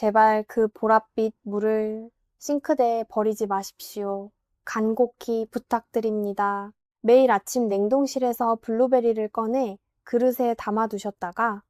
제발 그 보랏빛 물을 싱크대에 버리지 마십시오. 간곡히 부탁드립니다. 매일 아침 냉동실에서 블루베리를 꺼내 그릇에 담아두셨다가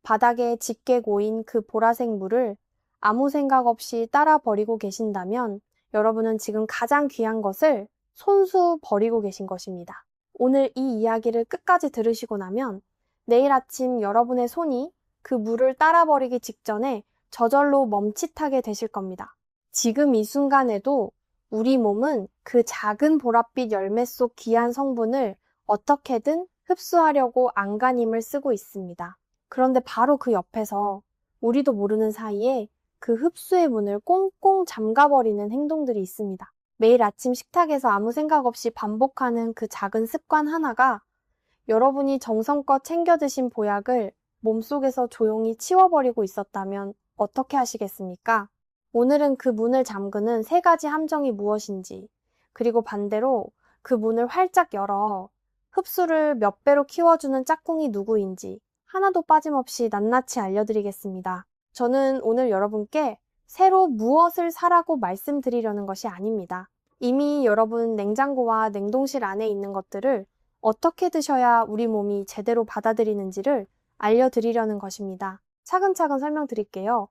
바닥에 짙게 고인 그 보라색 물을 아무 생각 없이 따라 버리고 계신다면 여러분은 지금 가장 귀한 것을 손수 버리고 계신 것입니다. 오늘 이 이야기를 끝까지 들으시고 나면 내일 아침 여러분의 손이 그 물을 따라 버리기 직전에 저절로 멈칫하게 되실 겁니다. 지금 이 순간에도 우리 몸은 그 작은 보랏빛 열매 속 귀한 성분을 어떻게든 흡수하려고 안간힘을 쓰고 있습니다. 그런데 바로 그 옆에서 우리도 모르는 사이에 그 흡수의 문을 꽁꽁 잠가버리는 행동들이 있습니다. 매일 아침 식탁에서 아무 생각 없이 반복하는 그 작은 습관 하나가 여러분이 정성껏 챙겨 드신 보약을 몸속에서 조용히 치워버리고 있었다면 어떻게 하시겠습니까? 오늘은 그 문을 잠그는 3가지 함정이 무엇인지, 그리고 반대로 그 문을 활짝 열어 흡수를 몇 배로 키워주는 짝꿍이 누구인지 하나도 빠짐없이 낱낱이 알려드리겠습니다. 저는 오늘 여러분께 새로 무엇을 사라고 말씀드리려는 것이 아닙니다. 이미 여러분 냉장고와 냉동실 안에 있는 것들을 어떻게 드셔야 우리 몸이 제대로 받아들이는지를 알려드리려는 것입니다. 차근차근 설명드릴게요.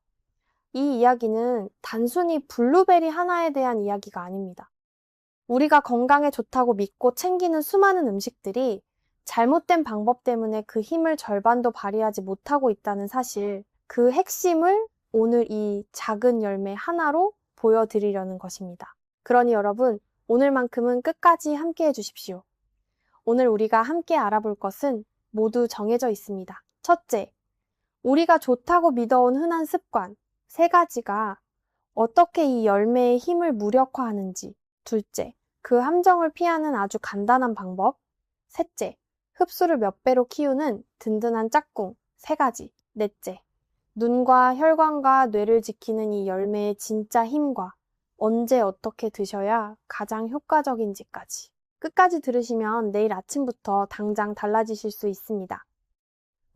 이 이야기는 단순히 블루베리 하나에 대한 이야기가 아닙니다. 우리가 건강에 좋다고 믿고 챙기는 수많은 음식들이 잘못된 방법 때문에 그 힘을 절반도 발휘하지 못하고 있다는 사실, 그 핵심을 오늘 이 작은 열매 하나로 보여드리려는 것입니다. 그러니 여러분, 오늘만큼은 끝까지 함께 해주십시오. 오늘 우리가 함께 알아볼 것은 모두 정해져 있습니다. 첫째, 우리가 좋다고 믿어온 흔한 습관 3가지가 어떻게 이 열매의 힘을 무력화하는지. 둘째, 그 함정을 피하는 아주 간단한 방법. 셋째, 흡수를 몇 배로 키우는 든든한 짝꿍 3가지. 넷째, 눈과 혈관과 뇌를 지키는 이 열매의 진짜 힘과 언제 어떻게 드셔야 가장 효과적인지까지. 끝까지 들으시면 내일 아침부터 당장 달라지실 수 있습니다.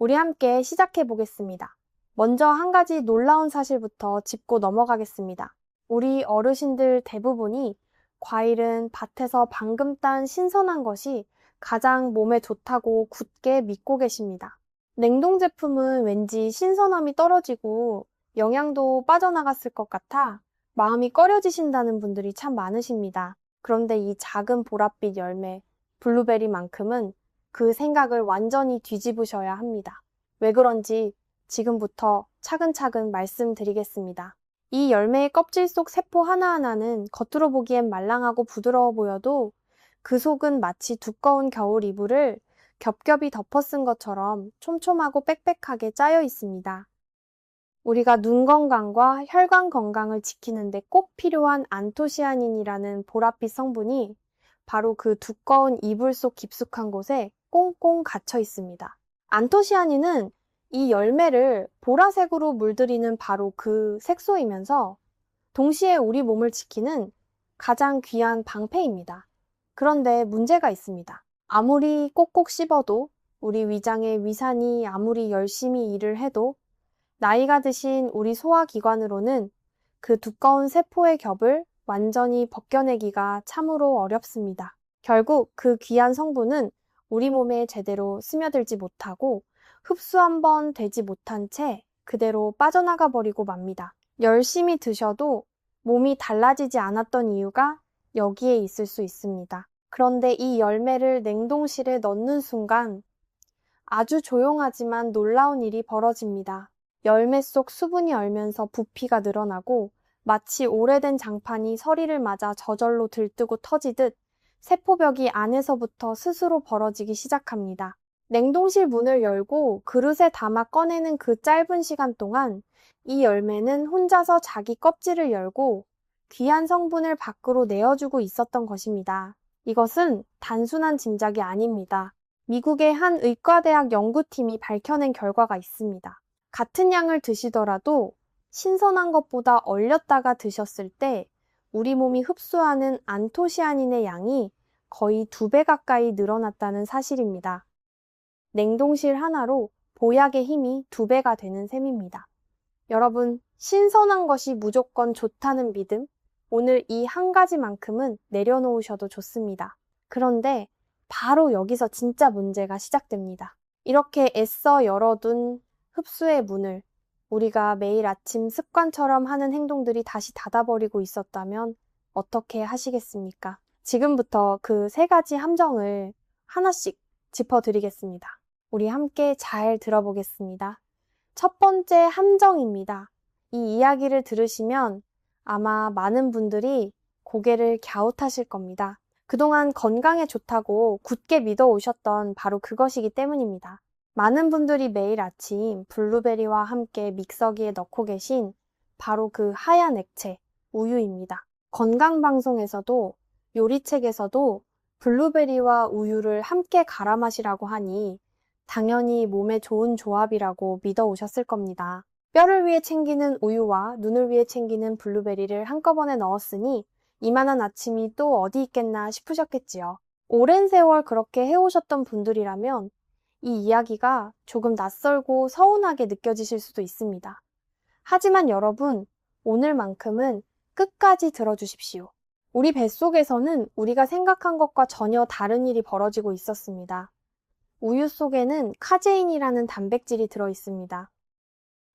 우리 함께 시작해 보겠습니다. 먼저 한 가지 놀라운 사실부터 짚고 넘어가겠습니다. 우리 어르신들 대부분이 과일은 밭에서 방금 딴 신선한 것이 가장 몸에 좋다고 굳게 믿고 계십니다. 냉동 제품은 왠지 신선함이 떨어지고 영양도 빠져나갔을 것 같아 마음이 꺼려지신다는 분들이 참 많으십니다. 그런데 이 작은 보랏빛 열매, 블루베리만큼은 그 생각을 완전히 뒤집으셔야 합니다. 왜 그런지 지금부터 차근차근 말씀드리겠습니다. 이 열매의 껍질 속 세포 하나하나는 겉으로 보기엔 말랑하고 부드러워 보여도 그 속은 마치 두꺼운 겨울 이불을 겹겹이 덮어 쓴 것처럼 촘촘하고 빽빽하게 짜여 있습니다. 우리가 눈 건강과 혈관 건강을 지키는데 꼭 필요한 안토시아닌이라는 보랏빛 성분이 바로 그 두꺼운 이불 속 깊숙한 곳에 꽁꽁 갇혀 있습니다. 안토시아닌은 이 열매를 보라색으로 물들이는 바로 그 색소이면서 동시에 우리 몸을 지키는 가장 귀한 방패입니다. 그런데 문제가 있습니다. 아무리 꼭꼭 씹어도 우리 위장의 위산이 아무리 열심히 일을 해도 나이가 드신 우리 소화기관으로는 그 두꺼운 세포의 겹을 완전히 벗겨내기가 참으로 어렵습니다. 결국 그 귀한 성분은 우리 몸에 제대로 스며들지 못하고 흡수 한번 되지 못한 채 그대로 빠져나가 버리고 맙니다. 열심히 드셔도 몸이 달라지지 않았던 이유가 여기에 있을 수 있습니다. 그런데 이 열매를 냉동실에 넣는 순간 아주 조용하지만 놀라운 일이 벌어집니다. 열매 속 수분이 얼면서 부피가 늘어나고 마치 오래된 장판이 서리를 맞아 저절로 들뜨고 터지듯 세포벽이 안에서부터 스스로 벌어지기 시작합니다. 냉동실 문을 열고 그릇에 담아 꺼내는 그 짧은 시간 동안 이 열매는 혼자서 자기 껍질을 열고 귀한 성분을 밖으로 내어주고 있었던 것입니다. 이것은 단순한 짐작이 아닙니다. 미국의 한 의과대학 연구팀이 밝혀낸 결과가 있습니다. 같은 양을 드시더라도 신선한 것보다 얼렸다가 드셨을 때 우리 몸이 흡수하는 안토시아닌의 양이 거의 2배 가까이 늘어났다는 사실입니다. 냉동실 하나로 보약의 힘이 2배가 되는 셈입니다. 여러분, 신선한 것이 무조건 좋다는 믿음? 오늘 이 한 가지만큼은 내려놓으셔도 좋습니다. 그런데 바로 여기서 진짜 문제가 시작됩니다. 이렇게 애써 열어둔 흡수의 문을 우리가 매일 아침 습관처럼 하는 행동들이 다시 닫아버리고 있었다면 어떻게 하시겠습니까? 지금부터 그 세 가지 함정을 하나씩 짚어드리겠습니다. 우리 함께 잘 들어보겠습니다. 첫 번째 함정입니다. 이 이야기를 들으시면 아마 많은 분들이 고개를 갸웃하실 겁니다. 그동안 건강에 좋다고 굳게 믿어오셨던 바로 그것이기 때문입니다. 많은 분들이 매일 아침 블루베리와 함께 믹서기에 넣고 계신 바로 그 하얀 액체, 우유입니다. 건강방송에서도 요리책에서도 블루베리와 우유를 함께 갈아 마시라고 하니 당연히 몸에 좋은 조합이라고 믿어오셨을 겁니다. 뼈를 위해 챙기는 우유와 눈을 위해 챙기는 블루베리를 한꺼번에 넣었으니 이만한 아침이 또 어디 있겠나 싶으셨겠지요. 오랜 세월 그렇게 해오셨던 분들이라면 이 이야기가 조금 낯설고 서운하게 느껴지실 수도 있습니다. 하지만 여러분, 오늘만큼은 끝까지 들어주십시오. 우리 뱃속에서는 우리가 생각한 것과 전혀 다른 일이 벌어지고 있었습니다. 우유 속에는 카제인이라는 단백질이 들어 있습니다.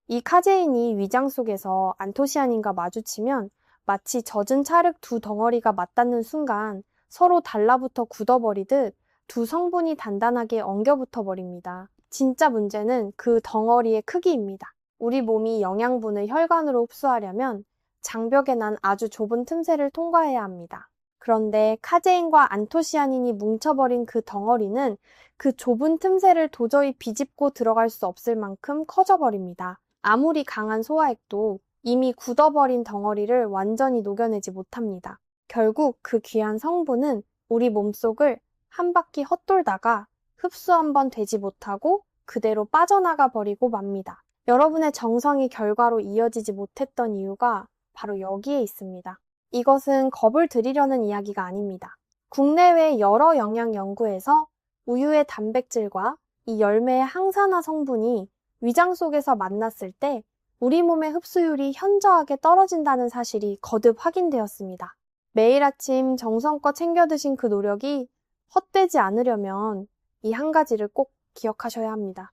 이 카제인이 위장 속에서 안토시아닌과 마주치면 마치 젖은 찰흙 두 덩어리가 맞닿는 순간 서로 달라붙어 굳어버리듯 두 성분이 단단하게 엉겨붙어 버립니다. 진짜 문제는 그 덩어리의 크기입니다. 우리 몸이 영양분을 혈관으로 흡수하려면 장벽에 난 아주 좁은 틈새를 통과해야 합니다. 그런데 카제인과 안토시아닌이 뭉쳐버린 그 덩어리는 그 좁은 틈새를 도저히 비집고 들어갈 수 없을 만큼 커져버립니다. 아무리 강한 소화액도 이미 굳어버린 덩어리를 완전히 녹여내지 못합니다. 결국 그 귀한 성분은 우리 몸속을 한 바퀴 헛돌다가 흡수 한번 되지 못하고 그대로 빠져나가 버리고 맙니다. 여러분의 정성이 결과로 이어지지 못했던 이유가 바로 여기에 있습니다. 이것은 겁을 들이려는 이야기가 아닙니다. 국내외 여러 영양 연구에서 우유의 단백질과 이 열매의 항산화 성분이 위장 속에서 만났을 때 우리 몸의 흡수율이 현저하게 떨어진다는 사실이 거듭 확인되었습니다. 매일 아침 정성껏 챙겨 드신 그 노력이 헛되지 않으려면 이 한 가지를 꼭 기억하셔야 합니다.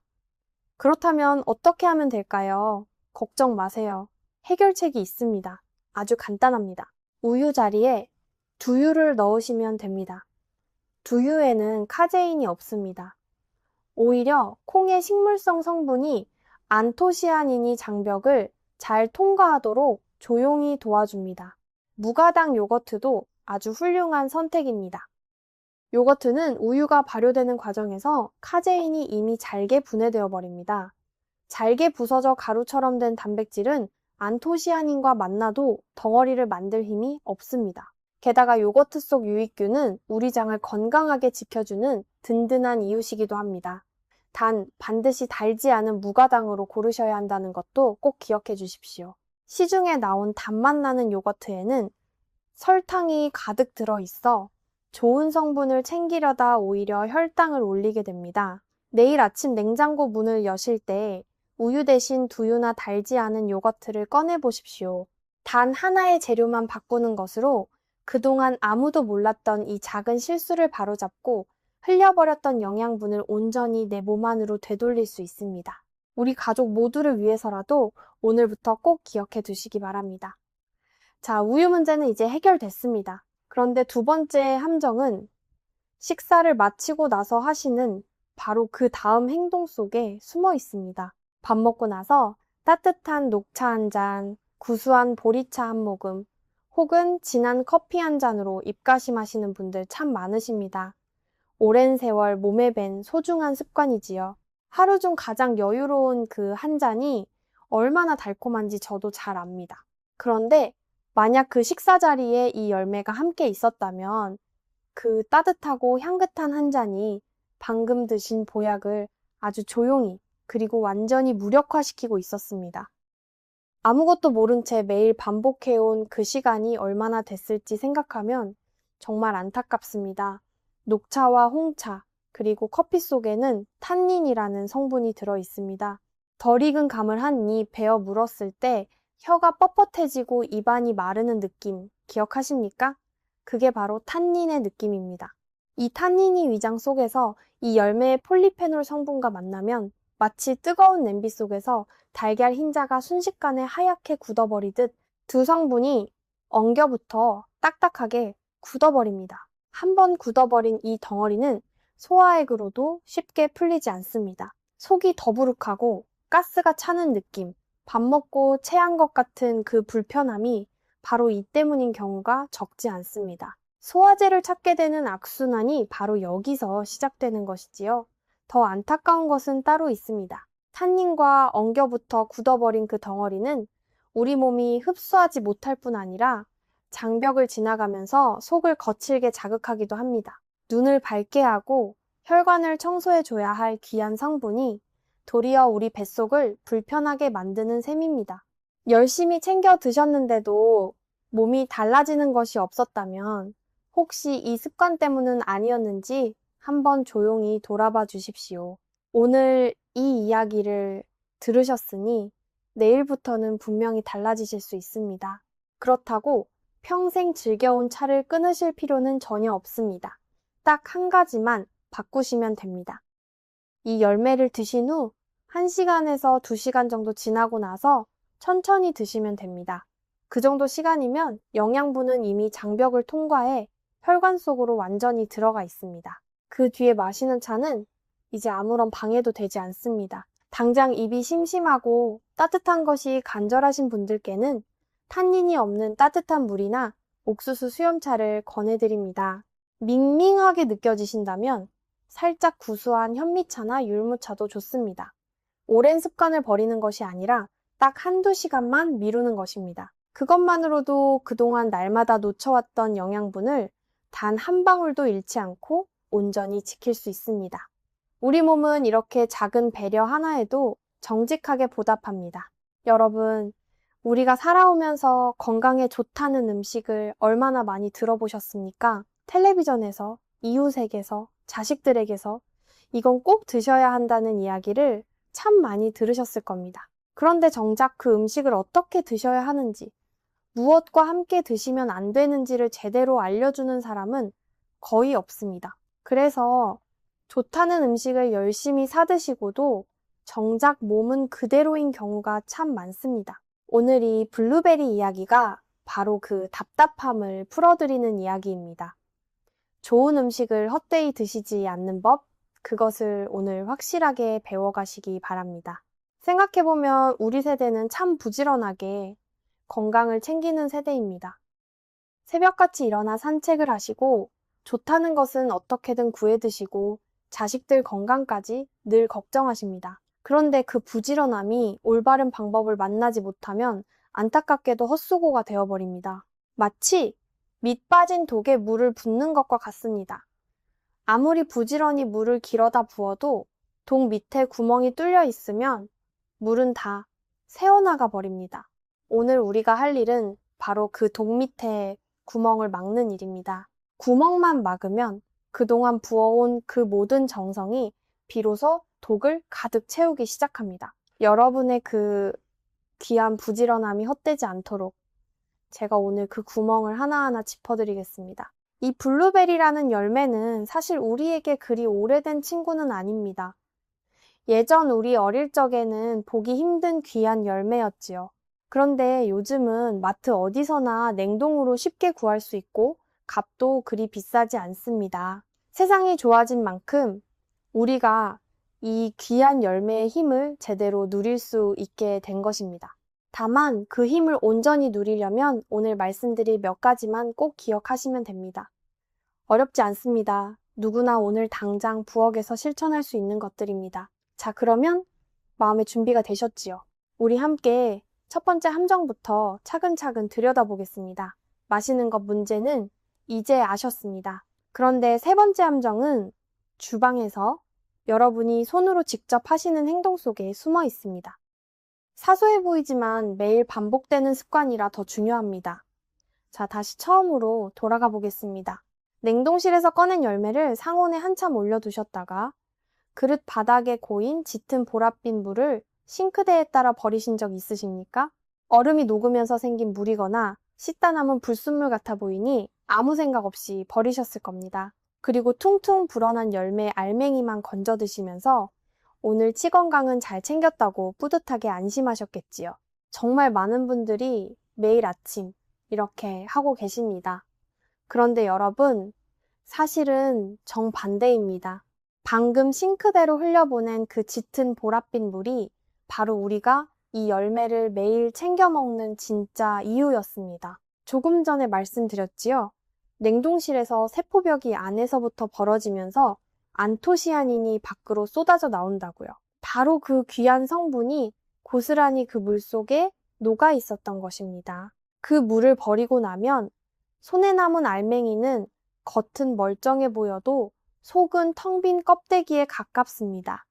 그렇다면 어떻게 하면 될까요? 걱정 마세요. 해결책이 있습니다. 아주 간단합니다. 우유 자리에 두유를 넣으시면 됩니다. 두유에는 카제인이 없습니다. 오히려 콩의 식물성 성분이 안토시아닌이 장벽을 잘 통과하도록 조용히 도와줍니다. 무가당 요거트도 아주 훌륭한 선택입니다. 요거트는 우유가 발효되는 과정에서 카제인이 이미 잘게 분해되어 버립니다. 잘게 부서져 가루처럼 된 단백질은 안토시아닌과 만나도 덩어리를 만들 힘이 없습니다. 게다가 요거트 속 유익균은 우리 장을 건강하게 지켜주는 든든한 이웃이기도 합니다. 단, 반드시 달지 않은 무가당으로 고르셔야 한다는 것도 꼭 기억해 주십시오. 시중에 나온 단맛 나는 요거트에는 설탕이 가득 들어있어 좋은 성분을 챙기려다 오히려 혈당을 올리게 됩니다. 내일 아침 냉장고 문을 여실 때 우유 대신 두유나 달지 않은 요거트를 꺼내 보십시오. 단 하나의 재료만 바꾸는 것으로 그동안 아무도 몰랐던 이 작은 실수를 바로잡고 흘려버렸던 영양분을 온전히 내 몸 안으로 되돌릴 수 있습니다. 우리 가족 모두를 위해서라도 오늘부터 꼭 기억해 두시기 바랍니다. 자, 우유 문제는 이제 해결됐습니다. 그런데 두 번째 함정은 식사를 마치고 나서 하시는 바로 그 다음 행동 속에 숨어 있습니다. 밥 먹고 나서 따뜻한 녹차 한 잔, 구수한 보리차 한 모금, 혹은 진한 커피 한 잔으로 입가심하시는 분들 참 많으십니다. 오랜 세월 몸에 밴 소중한 습관이지요. 하루 중 가장 여유로운 그 한 잔이 얼마나 달콤한지 저도 잘 압니다. 그런데 만약 그 식사 자리에 이 열매가 함께 있었다면 그 따뜻하고 향긋한 한 잔이 방금 드신 보약을 아주 조용히 그리고 완전히 무력화시키고 있었습니다. 아무것도 모른 채 매일 반복해온 그 시간이 얼마나 됐을지 생각하면 정말 안타깝습니다. 녹차와 홍차, 그리고 커피 속에는 탄닌이라는 성분이 들어 있습니다. 덜 익은 감을 한 입 베어 물었을 때 혀가 뻣뻣해지고 입안이 마르는 느낌 기억하십니까? 그게 바로 탄닌의 느낌입니다. 이 탄닌이 위장 속에서 이 열매의 폴리페놀 성분과 만나면 마치 뜨거운 냄비 속에서 달걀 흰자가 순식간에 하얗게 굳어버리듯 두 성분이 엉겨붙어 딱딱하게 굳어버립니다. 한번 굳어버린 이 덩어리는 소화액으로도 쉽게 풀리지 않습니다. 속이 더부룩하고 가스가 차는 느낌, 밥 먹고 체한 것 같은 그 불편함이 바로 이 때문인 경우가 적지 않습니다. 소화제를 찾게 되는 악순환이 바로 여기서 시작되는 것이지요. 더 안타까운 것은 따로 있습니다. 탄닌과 엉겨붙어 굳어버린 그 덩어리는 우리 몸이 흡수하지 못할 뿐 아니라 장벽을 지나가면서 속을 거칠게 자극하기도 합니다. 눈을 밝게 하고 혈관을 청소해줘야 할 귀한 성분이 도리어 우리 뱃속을 불편하게 만드는 셈입니다. 열심히 챙겨 드셨는데도 몸이 달라지는 것이 없었다면 혹시 이 습관 때문은 아니었는지 한번 조용히 돌아봐 주십시오. 오늘 이 이야기를 들으셨으니 내일부터는 분명히 달라지실 수 있습니다. 그렇다고 평생 즐겨온 차를 끊으실 필요는 전혀 없습니다. 딱 한 가지만 바꾸시면 됩니다. 이 열매를 드신 후 1시간에서 2시간 정도 지나고 나서 천천히 드시면 됩니다. 그 정도 시간이면 영양분은 이미 장벽을 통과해 혈관 속으로 완전히 들어가 있습니다. 그 뒤에 마시는 차는 이제 아무런 방해도 되지 않습니다. 당장 입이 심심하고 따뜻한 것이 간절하신 분들께는 탄닌이 없는 따뜻한 물이나 옥수수 수염차를 권해드립니다. 밍밍하게 느껴지신다면 살짝 구수한 현미차나 율무차도 좋습니다. 오랜 습관을 버리는 것이 아니라 딱 한두 시간만 미루는 것입니다. 그것만으로도 그동안 날마다 놓쳐왔던 영양분을 단 한 방울도 잃지 않고 온전히 지킬 수 있습니다. 우리 몸은 이렇게 작은 배려 하나에도 정직하게 보답합니다. 여러분, 우리가 살아오면서 건강에 좋다는 음식을 얼마나 많이 들어보셨습니까? 텔레비전에서, 이웃에게서, 자식들에게서 이건 꼭 드셔야 한다는 이야기를 참 많이 들으셨을 겁니다. 그런데 정작 그 음식을 어떻게 드셔야 하는지, 무엇과 함께 드시면 안 되는지를 제대로 알려주는 사람은 거의 없습니다. 그래서 좋다는 음식을 열심히 사드시고도 정작 몸은 그대로인 경우가 참 많습니다. 오늘 이 블루베리 이야기가 바로 그 답답함을 풀어드리는 이야기입니다. 좋은 음식을 헛되이 드시지 않는 법, 그것을 오늘 확실하게 배워가시기 바랍니다. 생각해보면 우리 세대는 참 부지런하게 건강을 챙기는 세대입니다. 새벽같이 일어나 산책을 하시고 좋다는 것은 어떻게든 구해 드시고 자식들 건강까지 늘 걱정하십니다. 그런데 그 부지런함이 올바른 방법을 만나지 못하면 안타깝게도 헛수고가 되어버립니다. 마치 밑 빠진 독에 물을 붓는 것과 같습니다. 아무리 부지런히 물을 길어다 부어도 독 밑에 구멍이 뚫려 있으면 물은 다 새어나가 버립니다. 오늘 우리가 할 일은 바로 그 독 밑에 구멍을 막는 일입니다. 구멍만 막으면 그동안 부어온 그 모든 정성이 비로소 독을 가득 채우기 시작합니다. 여러분의 그 귀한 부지런함이 헛되지 않도록 제가 오늘 그 구멍을 하나하나 짚어드리겠습니다. 이 블루베리라는 열매는 사실 우리에게 그리 오래된 친구는 아닙니다. 예전 우리 어릴 적에는 보기 힘든 귀한 열매였지요. 그런데 요즘은 마트 어디서나 냉동으로 쉽게 구할 수 있고 값도 그리 비싸지 않습니다. 세상이 좋아진 만큼 우리가 이 귀한 열매의 힘을 제대로 누릴 수 있게 된 것입니다. 다만 그 힘을 온전히 누리려면 오늘 말씀드릴 몇 가지만 꼭 기억하시면 됩니다. 어렵지 않습니다. 누구나 오늘 당장 부엌에서 실천할 수 있는 것들입니다. 자, 그러면 마음의 준비가 되셨지요? 우리 함께 첫 번째 함정부터 차근차근 들여다보겠습니다. 마시는 것 문제는 이제 아셨습니다. 그런데 세 번째 함정은 주방에서 여러분이 손으로 직접 하시는 행동 속에 숨어 있습니다. 사소해 보이지만 매일 반복되는 습관이라 더 중요합니다. 자, 다시 처음으로 돌아가 보겠습니다. 냉동실에서 꺼낸 열매를 상온에 한참 올려두셨다가 그릇 바닥에 고인 짙은 보랏빛 물을 싱크대에 따라 버리신 적 있으십니까? 얼음이 녹으면서 생긴 물이거나 씻다 남은 불순물 같아 보이니 아무 생각 없이 버리셨을 겁니다. 그리고 퉁퉁 불어난 열매 알맹이만 건져 드시면서 오늘 치 건강은 잘 챙겼다고 뿌듯하게 안심하셨겠지요. 정말 많은 분들이 매일 아침 이렇게 하고 계십니다. 그런데 여러분, 사실은 정반대입니다. 방금 싱크대로 흘려보낸 그 짙은 보랏빛 물이 바로 우리가 이 열매를 매일 챙겨 먹는 진짜 이유였습니다. 조금 전에 말씀드렸지요. 냉동실에서 세포벽이 안에서부터 벌어지면서 안토시아닌이 밖으로 쏟아져 나온다고요. 바로 그 귀한 성분이 고스란히 그 물 속에 녹아 있었던 것입니다. 그 물을 버리고 나면 손에 남은 알맹이는 겉은 멀쩡해 보여도 속은 텅 빈 껍데기에 가깝습니다.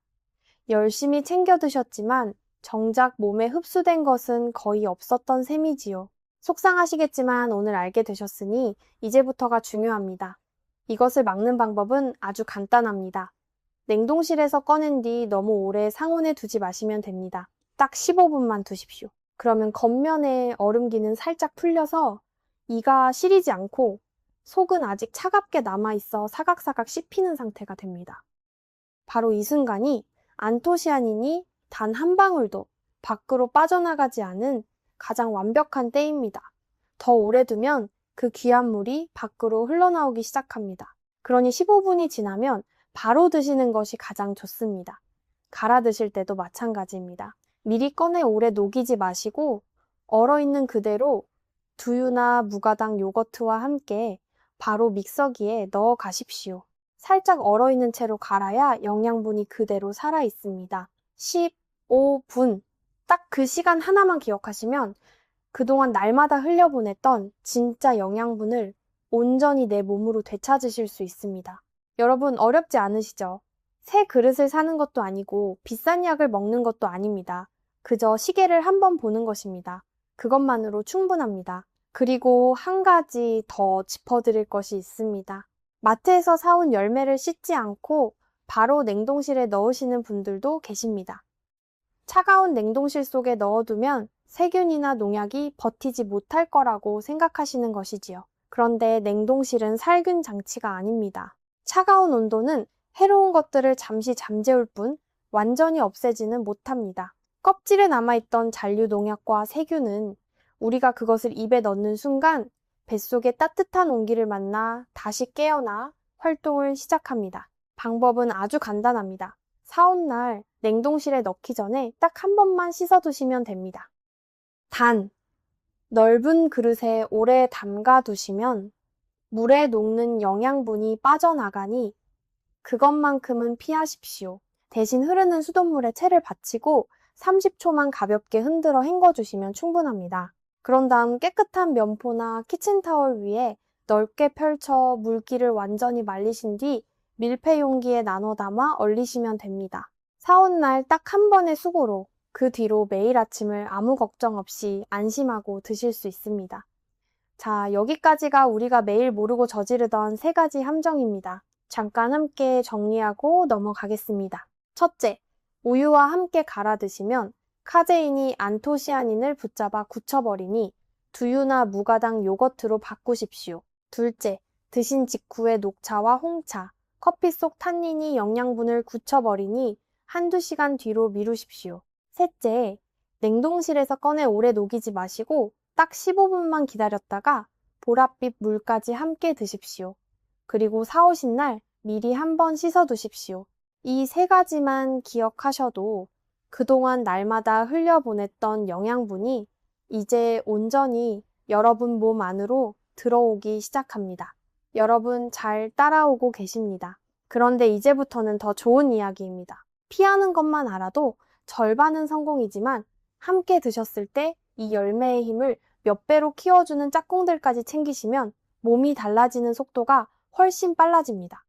열심히 챙겨 드셨지만 정작 몸에 흡수된 것은 거의 없었던 셈이지요. 속상하시겠지만 오늘 알게 되셨으니 이제부터가 중요합니다. 이것을 막는 방법은 아주 간단합니다. 냉동실에서 꺼낸 뒤 너무 오래 상온에 두지 마시면 됩니다. 딱 15분만 두십시오. 그러면 겉면에 얼음기는 살짝 풀려서 이가 시리지 않고 속은 아직 차갑게 남아있어 사각사각 씹히는 상태가 됩니다. 바로 이 순간이 안토시아닌이 단 한 방울도 밖으로 빠져나가지 않은 가장 완벽한 때입니다. 더 오래 두면 그 귀한 물이 밖으로 흘러나오기 시작합니다. 그러니 15분이 지나면 바로 드시는 것이 가장 좋습니다. 갈아 드실 때도 마찬가지입니다. 미리 꺼내 오래 녹이지 마시고 얼어있는 그대로 두유나 무가당 요거트와 함께 바로 믹서기에 넣어 가십시오. 살짝 얼어있는 채로 갈아야 영양분이 그대로 살아있습니다. 15분. 딱 그 시간 하나만 기억하시면 그동안 날마다 흘려보냈던 진짜 영양분을 온전히 내 몸으로 되찾으실 수 있습니다. 여러분 어렵지 않으시죠? 새 그릇을 사는 것도 아니고 비싼 약을 먹는 것도 아닙니다. 그저 시계를 한번 보는 것입니다. 그것만으로 충분합니다. 그리고 한 가지 더 짚어드릴 것이 있습니다. 마트에서 사온 열매를 씻지 않고 바로 냉동실에 넣으시는 분들도 계십니다. 차가운 냉동실 속에 넣어두면 세균이나 농약이 버티지 못할 거라고 생각하시는 것이지요. 그런데 냉동실은 살균 장치가 아닙니다. 차가운 온도는 해로운 것들을 잠시 잠재울 뿐 완전히 없애지는 못합니다. 껍질에 남아있던 잔류 농약과 세균은 우리가 그것을 입에 넣는 순간 뱃속에 따뜻한 온기를 만나 다시 깨어나 활동을 시작합니다. 방법은 아주 간단합니다. 사온 날 냉동실에 넣기 전에 딱 한 번만 씻어두시면 됩니다. 단, 넓은 그릇에 오래 담가 두시면 물에 녹는 영양분이 빠져나가니 그것만큼은 피하십시오. 대신 흐르는 수돗물에 채를 받치고 30초만 가볍게 흔들어 헹궈주시면 충분합니다. 그런 다음 깨끗한 면포나 키친타월 위에 넓게 펼쳐 물기를 완전히 말리신 뒤 밀폐 용기에 나눠 담아 얼리시면 됩니다. 사온 날 딱 한 번의 수고로 그 뒤로 매일 아침을 아무 걱정 없이 안심하고 드실 수 있습니다. 자, 여기까지가 우리가 매일 모르고 저지르던 3가지 함정입니다. 잠깐 함께 정리하고 넘어가겠습니다. 첫째, 우유와 함께 갈아 드시면 카제인이 안토시아닌을 붙잡아 굳혀버리니 두유나 무가당 요거트로 바꾸십시오. 둘째, 드신 직후에 녹차와 홍차, 커피 속 탄닌이 영양분을 굳혀버리니 한두 시간 뒤로 미루십시오. 셋째, 냉동실에서 꺼내 오래 녹이지 마시고 딱 15분만 기다렸다가 보랏빛 물까지 함께 드십시오. 그리고 사오신 날 미리 한번 씻어 두십시오. 이 3가지만 기억하셔도 그동안 날마다 흘려보냈던 영양분이 이제 온전히 여러분 몸 안으로 들어오기 시작합니다. 여러분 잘 따라오고 계십니다. 그런데 이제부터는 더 좋은 이야기입니다. 피하는 것만 알아도 절반은 성공이지만 함께 드셨을 때 이 열매의 힘을 몇 배로 키워주는 짝꿍들까지 챙기시면 몸이 달라지는 속도가 훨씬 빨라집니다.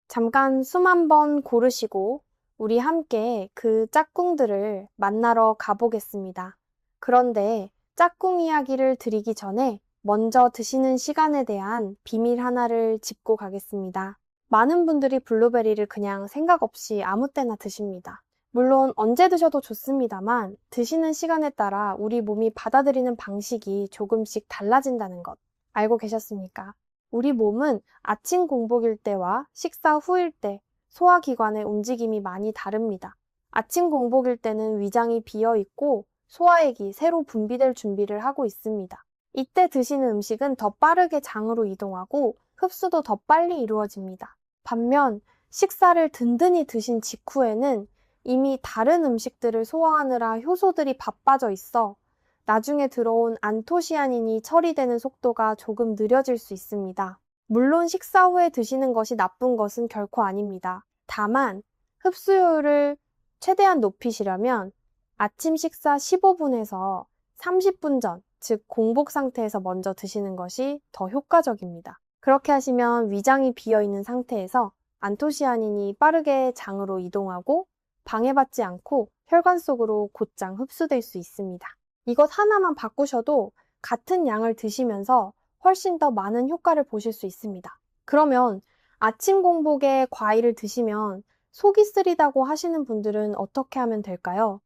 잠깐 숨 한번 고르시고 우리 함께 그 짝꿍들을 만나러 가보겠습니다. 그런데 짝꿍 이야기를 드리기 전에 먼저 드시는 시간에 대한 비밀 하나를 짚고 가겠습니다. 많은 분들이 블루베리를 그냥 생각 없이 아무 때나 드십니다. 물론 언제 드셔도 좋습니다만 드시는 시간에 따라 우리 몸이 받아들이는 방식이 조금씩 달라진다는 것 알고 계셨습니까? 우리 몸은 아침 공복일 때와 식사 후일 때 소화기관의 움직임이 많이 다릅니다. 아침 공복일 때는 위장이 비어 있고 소화액이 새로 분비될 준비를 하고 있습니다. 이때 드시는 음식은 더 빠르게 장으로 이동하고 흡수도 더 빨리 이루어집니다. 반면 식사를 든든히 드신 직후에는 이미 다른 음식들을 소화하느라 효소들이 바빠져 있어 나중에 들어온 안토시아닌이 처리되는 속도가 조금 느려질 수 있습니다. 물론 식사 후에 드시는 것이 나쁜 것은 결코 아닙니다. 다만 흡수율을 최대한 높이시려면 아침 식사 15분에서 30분 전, 즉 공복 상태에서 먼저 드시는 것이 더 효과적입니다. 그렇게 하시면 위장이 비어 있는 상태에서 안토시아닌이 빠르게 장으로 이동하고 방해받지 않고 혈관 속으로 곧장 흡수될 수 있습니다. 이것 하나만 바꾸셔도 같은 양을 드시면서 훨씬 더 많은 효과를 보실 수 있습니다. 그러면 아침 공복에 과일을 드시면 속이 쓰리다고 하시는 분들은 어떻게 하면 될까요?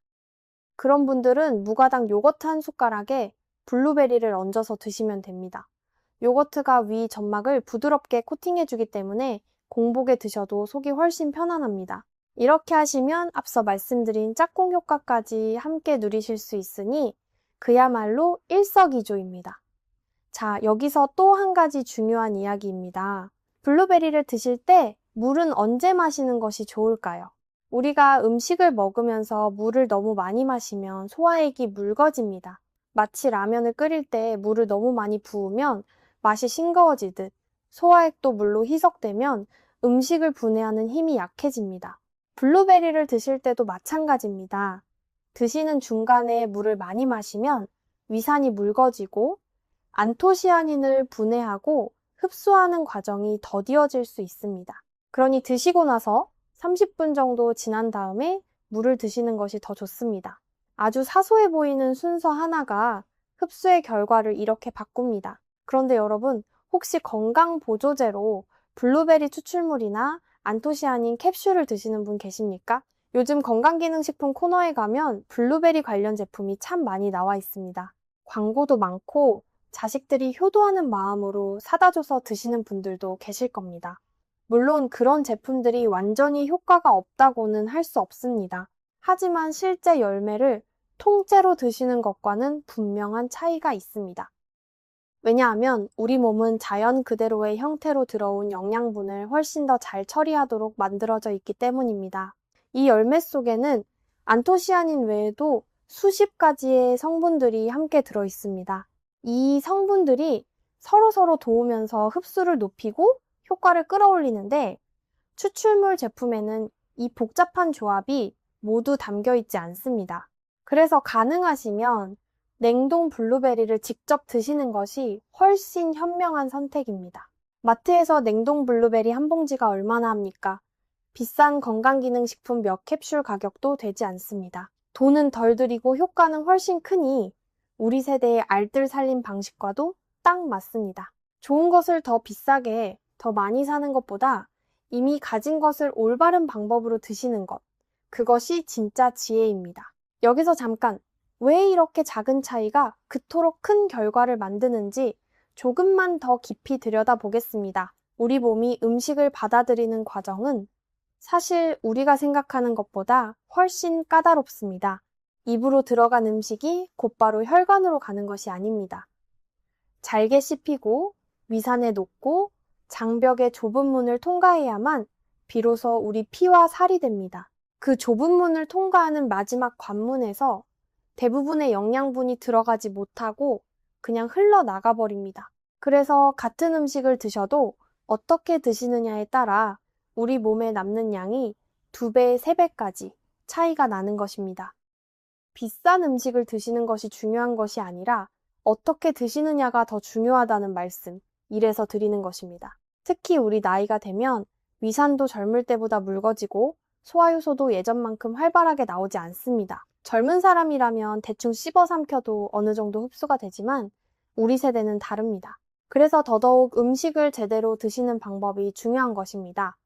그런 분들은 무가당 요거트 한 숟가락에 블루베리를 얹어서 드시면 됩니다. 요거트가 위 점막을 부드럽게 코팅해주기 때문에 공복에 드셔도 속이 훨씬 편안합니다. 이렇게 하시면 앞서 말씀드린 짝꿍 효과까지 함께 누리실 수 있으니 그야말로 일석이조입니다. 자, 여기서 또 한 가지 중요한 이야기입니다. 블루베리를 드실 때 물은 언제 마시는 것이 좋을까요? 우리가 음식을 먹으면서 물을 너무 많이 마시면 소화액이 묽어집니다. 마치 라면을 끓일 때 물을 너무 많이 부으면 맛이 싱거워지듯 소화액도 물로 희석되면 음식을 분해하는 힘이 약해집니다. 블루베리를 드실 때도 마찬가지입니다. 드시는 중간에 물을 많이 마시면 위산이 묽어지고 안토시아닌을 분해하고 흡수하는 과정이 더디어질 수 있습니다. 그러니 드시고 나서 30분 정도 지난 다음에 물을 드시는 것이 더 좋습니다. 아주 사소해 보이는 순서 하나가 흡수의 결과를 이렇게 바꿉니다. 그런데 여러분, 혹시 건강 보조제로 블루베리 추출물이나 안토시아닌 캡슐을 드시는 분 계십니까? 요즘 건강기능식품 코너에 가면 블루베리 관련 제품이 참 많이 나와 있습니다. 광고도 많고 자식들이 효도하는 마음으로 사다 줘서 드시는 분들도 계실 겁니다. 물론 그런 제품들이 완전히 효과가 없다고는 할 수 없습니다. 하지만 실제 열매를 통째로 드시는 것과는 분명한 차이가 있습니다. 왜냐하면 우리 몸은 자연 그대로의 형태로 들어온 영양분을 훨씬 더 잘 처리하도록 만들어져 있기 때문입니다. 이 열매 속에는 안토시아닌 외에도 수십 가지의 성분들이 함께 들어 있습니다. 이 성분들이 서로서로 도우면서 흡수를 높이고 효과를 끌어올리는데 추출물 제품에는 이 복잡한 조합이 모두 담겨 있지 않습니다. 그래서 가능하시면 냉동 블루베리를 직접 드시는 것이 훨씬 현명한 선택입니다. 마트에서 냉동 블루베리 한 봉지가 얼마나 합니까? 비싼 건강기능식품 몇 캡슐 가격도 되지 않습니다. 돈은 덜 들이고 효과는 훨씬 크니 우리 세대의 알뜰 살림 방식과도 딱 맞습니다. 좋은 것을 더 비싸게, 더 많이 사는 것보다 이미 가진 것을 올바른 방법으로 드시는 것, 그것이 진짜 지혜입니다. 여기서 잠깐, 왜 이렇게 작은 차이가 그토록 큰 결과를 만드는지 조금만 더 깊이 들여다보겠습니다. 우리 몸이 음식을 받아들이는 과정은 사실 우리가 생각하는 것보다 훨씬 까다롭습니다. 입으로 들어간 음식이 곧바로 혈관으로 가는 것이 아닙니다. 잘게 씹히고 위산에 녹고 장벽의 좁은 문을 통과해야만 비로소 우리 피와 살이 됩니다. 그 좁은 문을 통과하는 마지막 관문에서 대부분의 영양분이 들어가지 못하고 그냥 흘러나가 버립니다. 그래서 같은 음식을 드셔도 어떻게 드시느냐에 따라 우리 몸에 남는 양이 2배, 3배까지 차이가 나는 것입니다. 비싼 음식을 드시는 것이 중요한 것이 아니라 어떻게 드시느냐가 더 중요하다는 말씀, 이래서 드리는 것입니다. 특히 우리 나이가 되면 위산도 젊을 때보다 묽어지고 소화효소도 예전만큼 활발하게 나오지 않습니다. 젊은 사람이라면 대충 씹어 삼켜도 어느 정도 흡수가 되지만 우리 세대는 다릅니다. 그래서 더더욱 음식을 제대로 드시는 방법이 중요한 것입니다.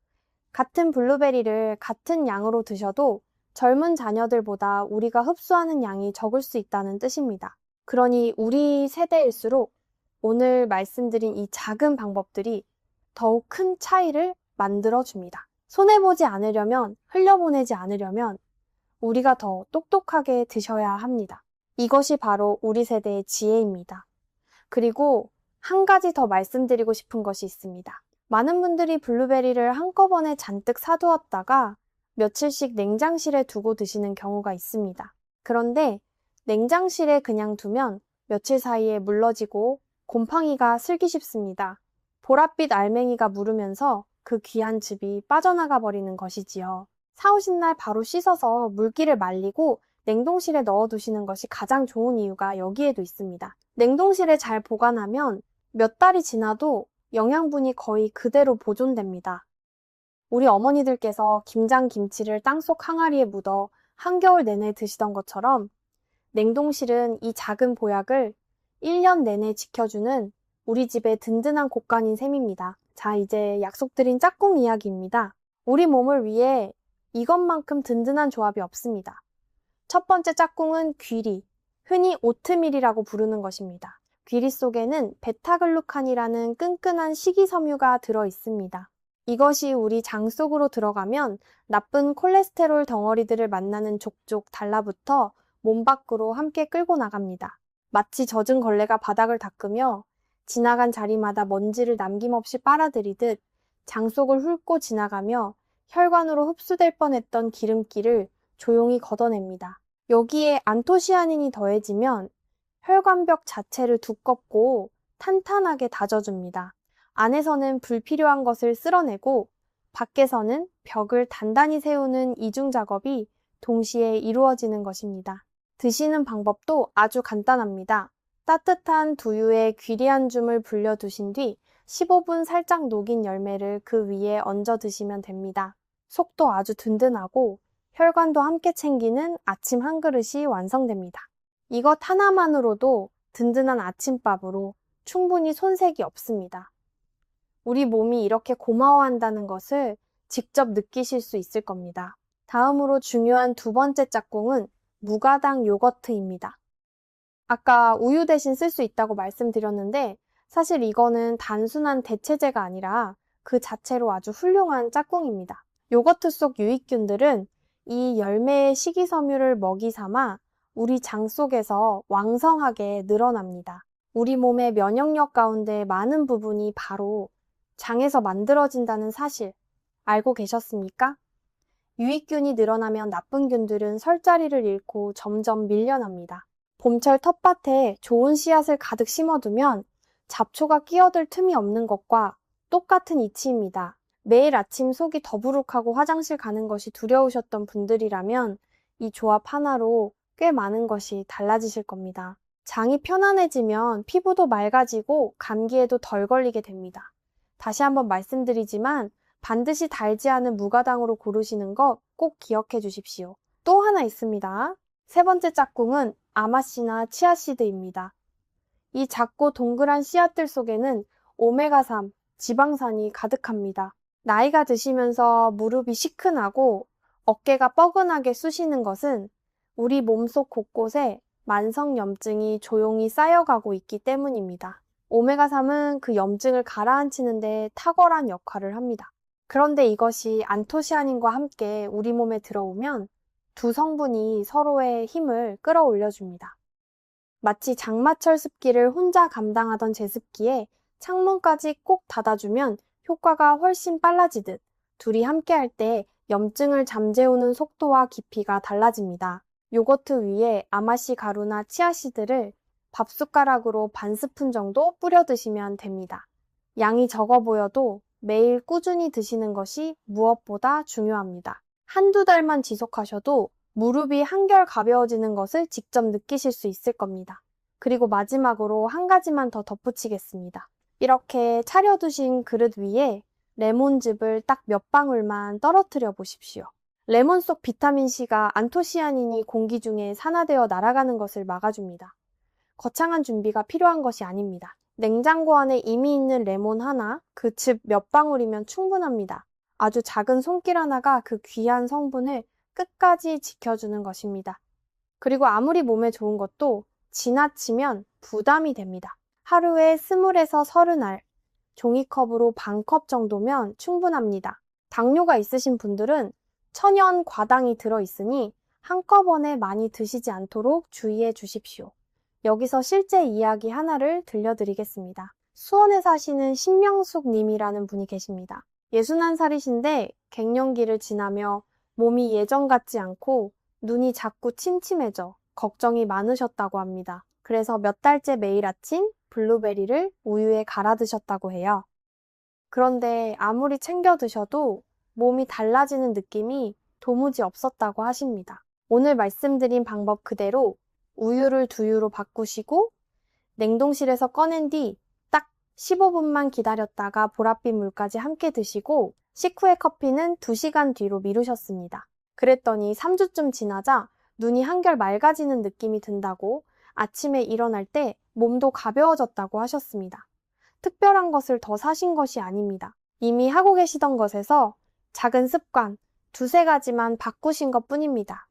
같은 블루베리를 같은 양으로 드셔도 젊은 자녀들보다 우리가 흡수하는 양이 적을 수 있다는 뜻입니다. 그러니 우리 세대일수록 오늘 말씀드린 이 작은 방법들이 더욱 큰 차이를 만들어줍니다. 손해보지 않으려면, 흘려보내지 않으려면 우리가 더 똑똑하게 드셔야 합니다. 이것이 바로 우리 세대의 지혜입니다. 그리고 한 가지 더 말씀드리고 싶은 것이 있습니다. 많은 분들이 블루베리를 한꺼번에 잔뜩 사두었다가 며칠씩 냉장실에 두고 드시는 경우가 있습니다. 그런데 냉장실에 그냥 두면 며칠 사이에 물러지고 곰팡이가 슬기 쉽습니다. 보랏빛 알맹이가 무르면서 그 귀한 즙이 빠져나가 버리는 것이지요. 사오신 날 바로 씻어서 물기를 말리고 냉동실에 넣어두시는 것이 가장 좋은 이유가 여기에도 있습니다. 냉동실에 잘 보관하면 몇 달이 지나도 영양분이 거의 그대로 보존됩니다. 우리 어머니들께서 김장김치를 땅속 항아리에 묻어 한겨울 내내 드시던 것처럼 냉동실은 이 작은 보약을 1년 내내 지켜주는 우리 집의 든든한 곳간인 셈입니다. 자, 이제 약속드린 짝꿍 이야기입니다. 우리 몸을 위해 이것만큼 든든한 조합이 없습니다. 첫 번째 짝꿍은 귀리, 흔히 오트밀이라고 부르는 것입니다. 귀리 속에는 베타글루칸이라는 끈끈한 식이섬유가 들어 있습니다. 이것이 우리 장 속으로 들어가면 나쁜 콜레스테롤 덩어리들을 만나는 족족 달라붙어 몸 밖으로 함께 끌고 나갑니다. 마치 젖은 걸레가 바닥을 닦으며 지나간 자리마다 먼지를 남김없이 빨아들이듯 장 속을 훑고 지나가며 혈관으로 흡수될 뻔했던 기름기를 조용히 걷어냅니다. 여기에 안토시아닌이 더해지면 혈관벽 자체를 두껍고 탄탄하게 다져줍니다. 안에서는 불필요한 것을 쓸어내고 밖에서는 벽을 단단히 세우는 이중 작업이 동시에 이루어지는 것입니다. 드시는 방법도 아주 간단합니다. 따뜻한 두유에 귀리 한 줌을 불려두신 뒤 15분 살짝 녹인 열매를 그 위에 얹어 드시면 됩니다. 속도 아주 든든하고 혈관도 함께 챙기는 아침 한 그릇이 완성됩니다. 이것 하나만으로도 든든한 아침밥으로 충분히 손색이 없습니다. 우리 몸이 이렇게 고마워한다는 것을 직접 느끼실 수 있을 겁니다. 다음으로 중요한 두 번째 짝꿍은 무가당 요거트입니다. 아까 우유 대신 쓸 수 있다고 말씀드렸는데 사실 이거는 단순한 대체제가 아니라 그 자체로 아주 훌륭한 짝꿍입니다. 요거트 속 유익균들은 이 열매의 식이섬유를 먹이 삼아 우리 장 속에서 왕성하게 늘어납니다. 우리 몸의 면역력 가운데 많은 부분이 바로 장에서 만들어진다는 사실 알고 계셨습니까? 유익균이 늘어나면 나쁜 균들은 설 자리를 잃고 점점 밀려납니다. 봄철 텃밭에 좋은 씨앗을 가득 심어두면 잡초가 끼어들 틈이 없는 것과 똑같은 이치입니다. 매일 아침 속이 더부룩하고 화장실 가는 것이 두려우셨던 분들이라면 이 조합 하나로 꽤 많은 것이 달라지실 겁니다. 장이 편안해지면 피부도 맑아지고 감기에도 덜 걸리게 됩니다. 다시 한번 말씀드리지만 반드시 달지 않은 무가당으로 고르시는 것 꼭 기억해 주십시오. 또 하나 있습니다. 세 번째 짝꿍은 아마씨나 치아씨드입니다. 이 작고 동그란 씨앗들 속에는 오메가3, 지방산이 가득합니다. 나이가 드시면서 무릎이 시큰하고 어깨가 뻐근하게 쑤시는 것은 우리 몸속 곳곳에 만성염증이 조용히 쌓여가고 있기 때문입니다. 오메가3은 그 염증을 가라앉히는 데 탁월한 역할을 합니다. 그런데 이것이 안토시아닌과 함께 우리 몸에 들어오면 두 성분이 서로의 힘을 끌어올려줍니다. 마치 장마철 습기를 혼자 감당하던 제습기에 창문까지 꼭 닫아주면 효과가 훨씬 빨라지듯 둘이 함께할 때 염증을 잠재우는 속도와 깊이가 달라집니다. 요거트 위에 아마씨 가루나 치아씨드를 밥숟가락으로 반 스푼 정도 뿌려 드시면 됩니다. 양이 적어 보여도 매일 꾸준히 드시는 것이 무엇보다 중요합니다. 한두 달만 지속하셔도 무릎이 한결 가벼워지는 것을 직접 느끼실 수 있을 겁니다. 그리고 마지막으로 한 가지만 더 덧붙이겠습니다. 이렇게 차려두신 그릇 위에 레몬즙을 딱 몇 방울만 떨어뜨려 보십시오. 레몬 속 비타민C가 안토시아닌이 공기 중에 산화되어 날아가는 것을 막아줍니다. 거창한 준비가 필요한 것이 아닙니다. 냉장고 안에 이미 있는 레몬 하나, 그 즙 몇 방울이면 충분합니다. 아주 작은 손길 하나가 그 귀한 성분을 끝까지 지켜주는 것입니다. 그리고 아무리 몸에 좋은 것도 지나치면 부담이 됩니다. 하루에 20에서 30알, 종이컵으로 반컵 정도면 충분합니다. 당뇨가 있으신 분들은 천연 과당이 들어있으니 한꺼번에 많이 드시지 않도록 주의해 주십시오. 여기서 실제 이야기 하나를 들려드리겠습니다. 수원에 사시는 신명숙 님이라는 분이 계십니다. 61살이신데 갱년기를 지나며 몸이 예전 같지 않고 눈이 자꾸 침침해져 걱정이 많으셨다고 합니다. 그래서 몇 달째 매일 아침 블루베리를 우유에 갈아 드셨다고 해요. 그런데 아무리 챙겨 드셔도 몸이 달라지는 느낌이 도무지 없었다고 하십니다. 오늘 말씀드린 방법 그대로 우유를 두유로 바꾸시고 냉동실에서 꺼낸 뒤 딱 15분만 기다렸다가 보랏빛 물까지 함께 드시고 식후의 커피는 2시간 뒤로 미루셨습니다. 그랬더니 3주쯤 지나자 눈이 한결 맑아지는 느낌이 든다고 아침에 일어날 때 몸도 가벼워졌다고 하셨습니다. 특별한 것을 더 사신 것이 아닙니다. 이미 하고 계시던 것에서 작은 습관 2-3가지만 바꾸신 것 뿐입니다.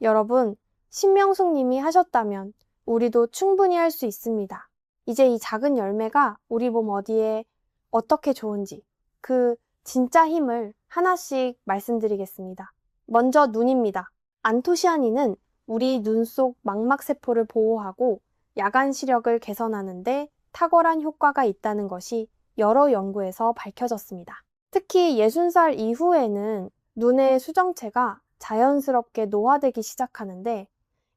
여러분, 신명숙 님이 하셨다면 우리도 충분히 할 수 있습니다. 이제 이 작은 열매가 우리 몸 어디에 어떻게 좋은지 그 진짜 힘을 하나씩 말씀드리겠습니다. 먼저 눈입니다. 안토시아닌은 우리 눈 속 망막세포를 보호하고 야간 시력을 개선하는데 탁월한 효과가 있다는 것이 여러 연구에서 밝혀졌습니다. 특히 60살 이후에는 눈의 수정체가 자연스럽게 노화되기 시작하는데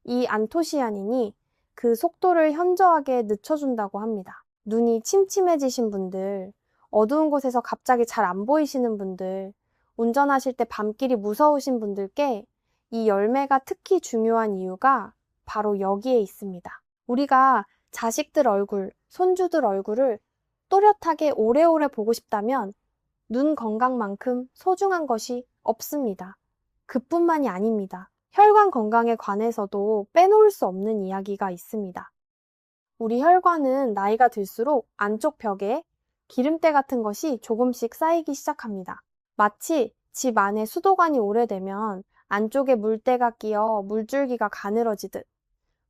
이 안토시아닌이 그 속도를 현저하게 늦춰준다고 합니다. 눈이 침침해지신 분들, 어두운 곳에서 갑자기 잘 안 보이시는 분들, 운전하실 때 밤길이 무서우신 분들께 이 열매가 특히 중요한 이유가 바로 여기에 있습니다. 우리가 자식들 얼굴, 손주들 얼굴을 또렷하게 오래오래 보고 싶다면 눈 건강만큼 소중한 것이 없습니다. 그뿐만이 아닙니다. 혈관 건강에 관해서도 빼놓을 수 없는 이야기가 있습니다. 우리 혈관은 나이가 들수록 안쪽 벽에 기름때 같은 것이 조금씩 쌓이기 시작합니다. 마치 집 안에 수도관이 오래되면 안쪽에 물때가 끼어 물줄기가 가늘어지듯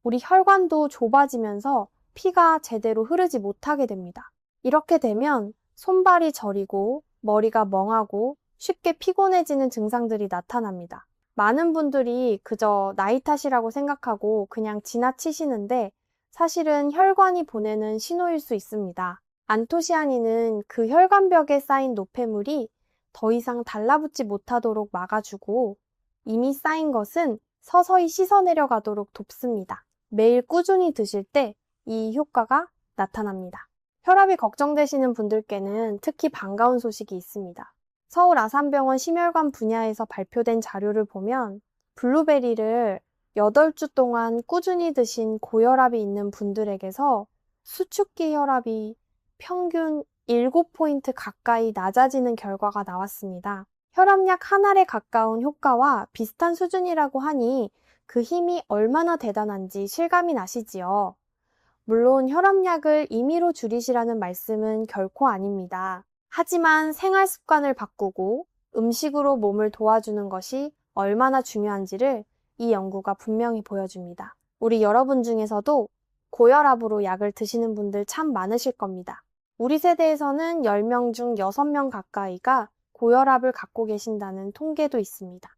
우리 혈관도 좁아지면서 피가 제대로 흐르지 못하게 됩니다. 이렇게 되면 손발이 저리고 머리가 멍하고 쉽게 피곤해지는 증상들이 나타납니다. 많은 분들이 그저 나이 탓이라고 생각하고 그냥 지나치시는데 사실은 혈관이 보내는 신호일 수 있습니다. 안토시아닌은 그 혈관벽에 쌓인 노폐물이 더 이상 달라붙지 못하도록 막아주고 이미 쌓인 것은 서서히 씻어내려가도록 돕습니다. 매일 꾸준히 드실 때 이 효과가 나타납니다. 혈압이 걱정되시는 분들께는 특히 반가운 소식이 있습니다. 서울 아산병원 심혈관 분야에서 발표된 자료를 보면 블루베리를 8주 동안 꾸준히 드신 고혈압이 있는 분들에게서 수축기 혈압이 평균 7포인트 가까이 낮아지는 결과가 나왔습니다. 혈압약 한 알에 가까운 효과와 비슷한 수준이라고 하니 그 힘이 얼마나 대단한지 실감이 나시지요. 물론 혈압약을 임의로 줄이시라는 말씀은 결코 아닙니다. 하지만 생활 습관을 바꾸고 음식으로 몸을 도와주는 것이 얼마나 중요한지를 이 연구가 분명히 보여줍니다. 우리 여러분 중에서도 고혈압으로 약을 드시는 분들 참 많으실 겁니다. 우리 세대에서는 10명 중 6명 가까이가 고혈압을 갖고 계신다는 통계도 있습니다.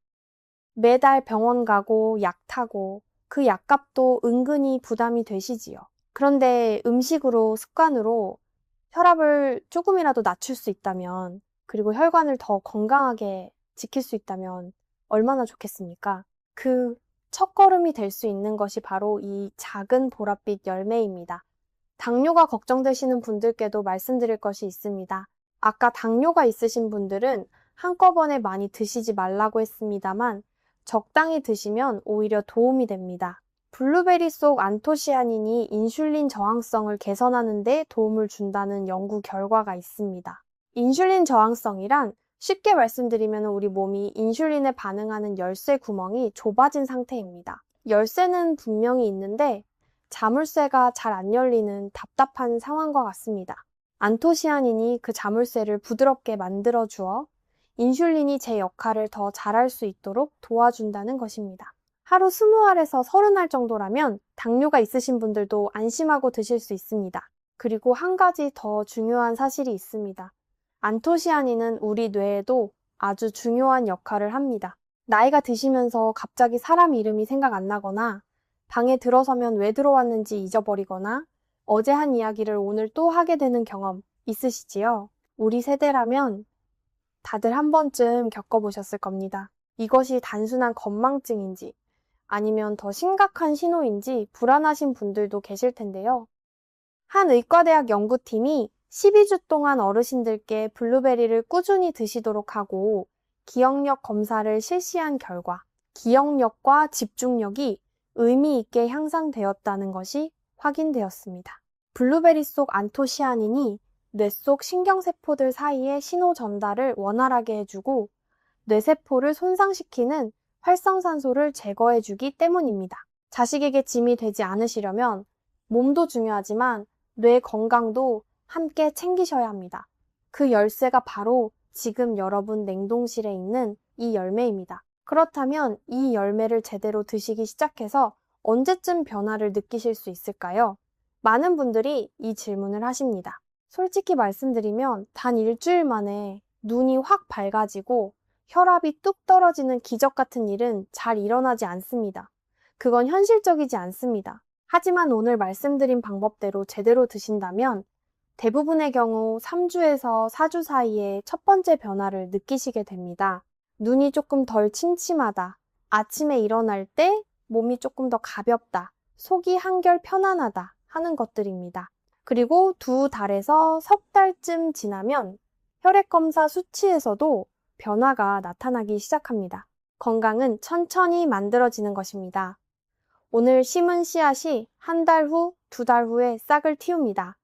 매달 병원 가고 약 타고 그 약값도 은근히 부담이 되시지요. 그런데 음식으로, 습관으로 혈압을 조금이라도 낮출 수 있다면, 그리고 혈관을 더 건강하게 지킬 수 있다면 얼마나 좋겠습니까? 그 첫걸음이 될 수 있는 것이 바로 이 작은 보랏빛 열매입니다. 당뇨가 걱정되시는 분들께도 말씀드릴 것이 있습니다. 아까 당뇨가 있으신 분들은 한꺼번에 많이 드시지 말라고 했습니다만 적당히 드시면 오히려 도움이 됩니다. 블루베리 속 안토시아닌이 인슐린 저항성을 개선하는 데 도움을 준다는 연구 결과가 있습니다. 인슐린 저항성이란 쉽게 말씀드리면 우리 몸이 인슐린에 반응하는 열쇠 구멍이 좁아진 상태입니다. 열쇠는 분명히 있는데 자물쇠가 잘 안 열리는 답답한 상황과 같습니다. 안토시아닌이 그 자물쇠를 부드럽게 만들어 주어 인슐린이 제 역할을 더 잘할 수 있도록 도와준다는 것입니다. 하루 20알에서 30알 정도라면 당뇨가 있으신 분들도 안심하고 드실 수 있습니다. 그리고 한 가지 더 중요한 사실이 있습니다. 안토시아닌은 우리 뇌에도 아주 중요한 역할을 합니다. 나이가 드시면서 갑자기 사람 이름이 생각 안 나거나 방에 들어서면 왜 들어왔는지 잊어버리거나 어제 한 이야기를 오늘 또 하게 되는 경험 있으시지요? 우리 세대라면 다들 한 번쯤 겪어보셨을 겁니다. 이것이 단순한 건망증인지 아니면 더 심각한 신호인지 불안하신 분들도 계실 텐데요. 한 의과대학 연구팀이 12주 동안 어르신들께 블루베리를 꾸준히 드시도록 하고 기억력 검사를 실시한 결과 기억력과 집중력이 의미 있게 향상되었다는 것이 확인되었습니다. 블루베리 속 안토시아닌이 뇌 속 신경세포들 사이의 신호 전달을 원활하게 해주고 뇌세포를 손상시키는 활성산소를 제거해주기 때문입니다. 자식에게 짐이 되지 않으시려면 몸도 중요하지만 뇌 건강도 함께 챙기셔야 합니다. 그 열쇠가 바로 지금 여러분 냉동실에 있는 이 열매입니다. 그렇다면 이 열매를 제대로 드시기 시작해서 언제쯤 변화를 느끼실 수 있을까요? 많은 분들이 이 질문을 하십니다. 솔직히 말씀드리면 단 일주일 만에 눈이 확 밝아지고 혈압이 뚝 떨어지는 기적 같은 일은 잘 일어나지 않습니다. 그건 현실적이지 않습니다. 하지만 오늘 말씀드린 방법대로 제대로 드신다면 대부분의 경우 3주에서 4주 사이에 첫 번째 변화를 느끼시게 됩니다. 눈이 조금 덜 침침하다, 아침에 일어날 때 몸이 조금 더 가볍다, 속이 한결 편안하다 하는 것들입니다. 그리고 2달에서 석 달쯤 지나면 혈액검사 수치에서도 변화가 나타나기 시작합니다. 건강은 천천히 만들어지는 것입니다. 오늘 심은 씨앗이 한 달 후, 2달 후에 싹을 틔웁니다.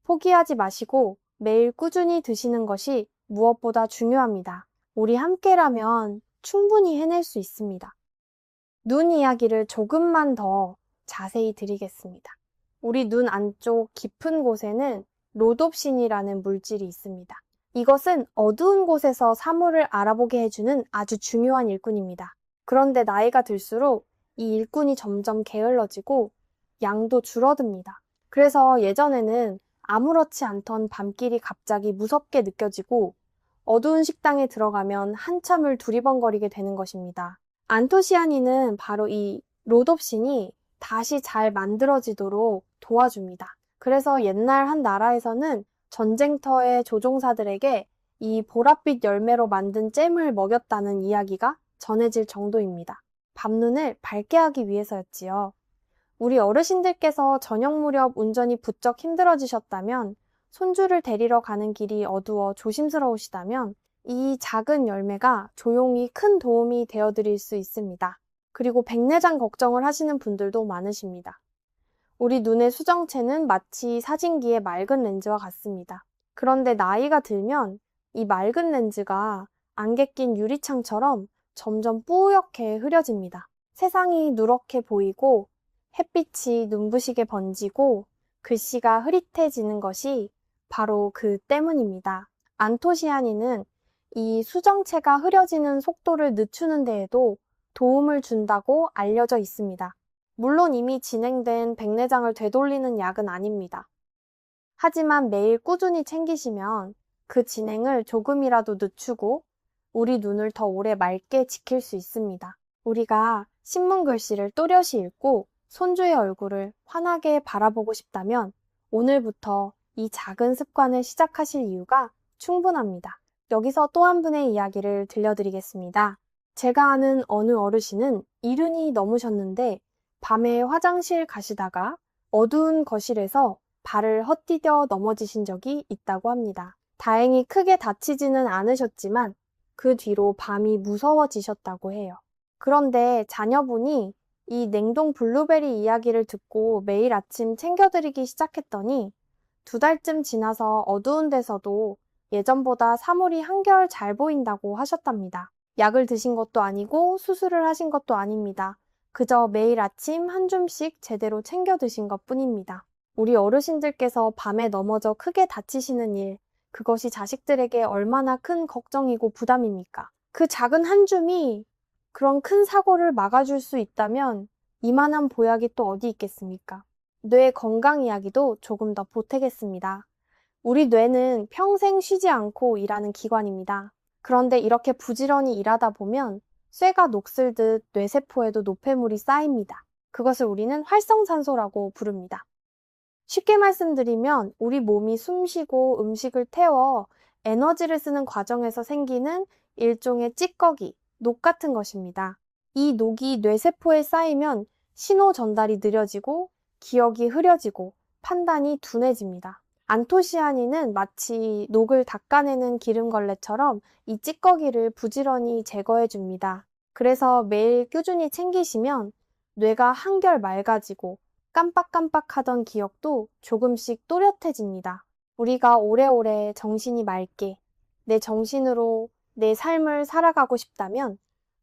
포기하지 마시고 매일 꾸준히 드시는 것이 무엇보다 중요합니다. 우리 함께라면 충분히 해낼 수 있습니다. 눈 이야기를 조금만 더 자세히 드리겠습니다. 우리 눈 안쪽 깊은 곳에는 로놉신이라는 물질이 있습니다. 이것은 어두운 곳에서 사물을 알아보게 해주는 아주 중요한 일꾼입니다. 그런데 나이가 들수록 이 일꾼이 점점 게을러지고 양도 줄어듭니다. 그래서 예전에는 아무렇지 않던 밤길이 갑자기 무섭게 느껴지고 어두운 식당에 들어가면 한참을 두리번거리게 되는 것입니다. 안토시아닌은 바로 이 로놉신이 다시 잘 만들어지도록 도와줍니다. 그래서 옛날 한 나라에서는 전쟁터의 조종사들에게 이 보랏빛 열매로 만든 잼을 먹였다는 이야기가 전해질 정도입니다. 밤눈을 밝게 하기 위해서였지요. 우리 어르신들께서 저녁 무렵 운전이 부쩍 힘들어지셨다면, 손주를 데리러 가는 길이 어두워 조심스러우시다면 이 작은 열매가 조용히 큰 도움이 되어드릴 수 있습니다. 그리고 백내장 걱정을 하시는 분들도 많으십니다. 우리 눈의 수정체는 마치 사진기의 맑은 렌즈와 같습니다. 그런데 나이가 들면 이 맑은 렌즈가 안개 낀 유리창처럼 점점 뿌옇게 흐려집니다. 세상이 누렇게 보이고 햇빛이 눈부시게 번지고 글씨가 흐릿해지는 것이 바로 그 때문입니다. 안토시아닌은 이 수정체가 흐려지는 속도를 늦추는 데에도 도움을 준다고 알려져 있습니다. 물론 이미 진행된 백내장을 되돌리는 약은 아닙니다. 하지만 매일 꾸준히 챙기시면 그 진행을 조금이라도 늦추고 우리 눈을 더 오래 맑게 지킬 수 있습니다. 우리가 신문 글씨를 또렷이 읽고 손주의 얼굴을 환하게 바라보고 싶다면 오늘부터 이 작은 습관을 시작하실 이유가 충분합니다. 여기서 또 한 분의 이야기를 들려드리겠습니다. 제가 아는 어느 어르신은 70이 넘으셨는데 밤에 화장실 가시다가 어두운 거실에서 발을 헛디뎌 넘어지신 적이 있다고 합니다. 다행히 크게 다치지는 않으셨지만 그 뒤로 밤이 무서워지셨다고 해요. 그런데 자녀분이 이 냉동 블루베리 이야기를 듣고 매일 아침 챙겨드리기 시작했더니 2달쯤 지나서 어두운 데서도 예전보다 사물이 한결 잘 보인다고 하셨답니다. 약을 드신 것도 아니고 수술을 하신 것도 아닙니다. 그저 매일 아침 한 줌씩 제대로 챙겨 드신 것 뿐입니다. 우리 어르신들께서 밤에 넘어져 크게 다치시는 일, 그것이 자식들에게 얼마나 큰 걱정이고 부담입니까? 그 작은 한 줌이 그런 큰 사고를 막아줄 수 있다면 이만한 보약이 또 어디 있겠습니까? 뇌 건강 이야기도 조금 더 보태겠습니다. 우리 뇌는 평생 쉬지 않고 일하는 기관입니다. 그런데 이렇게 부지런히 일하다 보면 쇠가 녹슬듯 뇌세포에도 노폐물이 쌓입니다. 그것을 우리는 활성산소라고 부릅니다. 쉽게 말씀드리면 우리 몸이 숨쉬고 음식을 태워 에너지를 쓰는 과정에서 생기는 일종의 찌꺼기, 녹 같은 것입니다. 이 녹이 뇌세포에 쌓이면 신호 전달이 느려지고 기억이 흐려지고 판단이 둔해집니다. 안토시아닌은 마치 녹을 닦아내는 기름걸레처럼 이 찌꺼기를 부지런히 제거해 줍니다. 그래서 매일 꾸준히 챙기시면 뇌가 한결 맑아지고 깜빡깜빡하던 기억도 조금씩 또렷해집니다. 우리가 오래오래 정신이 맑게 내 정신으로 내 삶을 살아가고 싶다면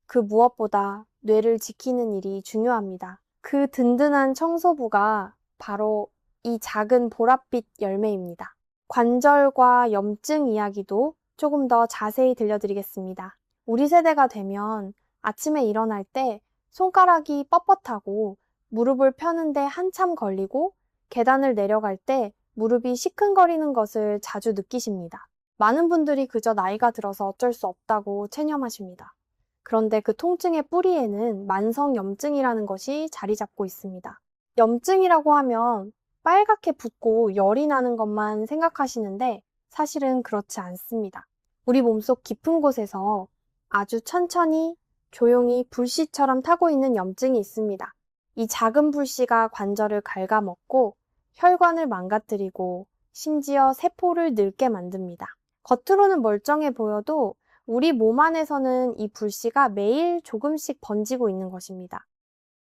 그 무엇보다 뇌를 지키는 일이 중요합니다. 그 든든한 청소부가 바로 이 작은 보랏빛 열매입니다. 관절과 염증 이야기도 조금 더 자세히 들려드리겠습니다. 우리 세대가 되면 아침에 일어날 때 손가락이 뻣뻣하고 무릎을 펴는데 한참 걸리고 계단을 내려갈 때 무릎이 시큰거리는 것을 자주 느끼십니다. 많은 분들이 그저 나이가 들어서 어쩔 수 없다고 체념하십니다. 그런데 그 통증의 뿌리에는 만성염증이라는 것이 자리 잡고 있습니다. 염증이라고 하면 빨갛게 붓고 열이 나는 것만 생각하시는데 사실은 그렇지 않습니다. 우리 몸속 깊은 곳에서 아주 천천히 조용히 불씨처럼 타고 있는 염증이 있습니다. 이 작은 불씨가 관절을 갉아먹고 혈관을 망가뜨리고 심지어 세포를 늙게 만듭니다. 겉으로는 멀쩡해 보여도 우리 몸 안에서는 이 불씨가 매일 조금씩 번지고 있는 것입니다.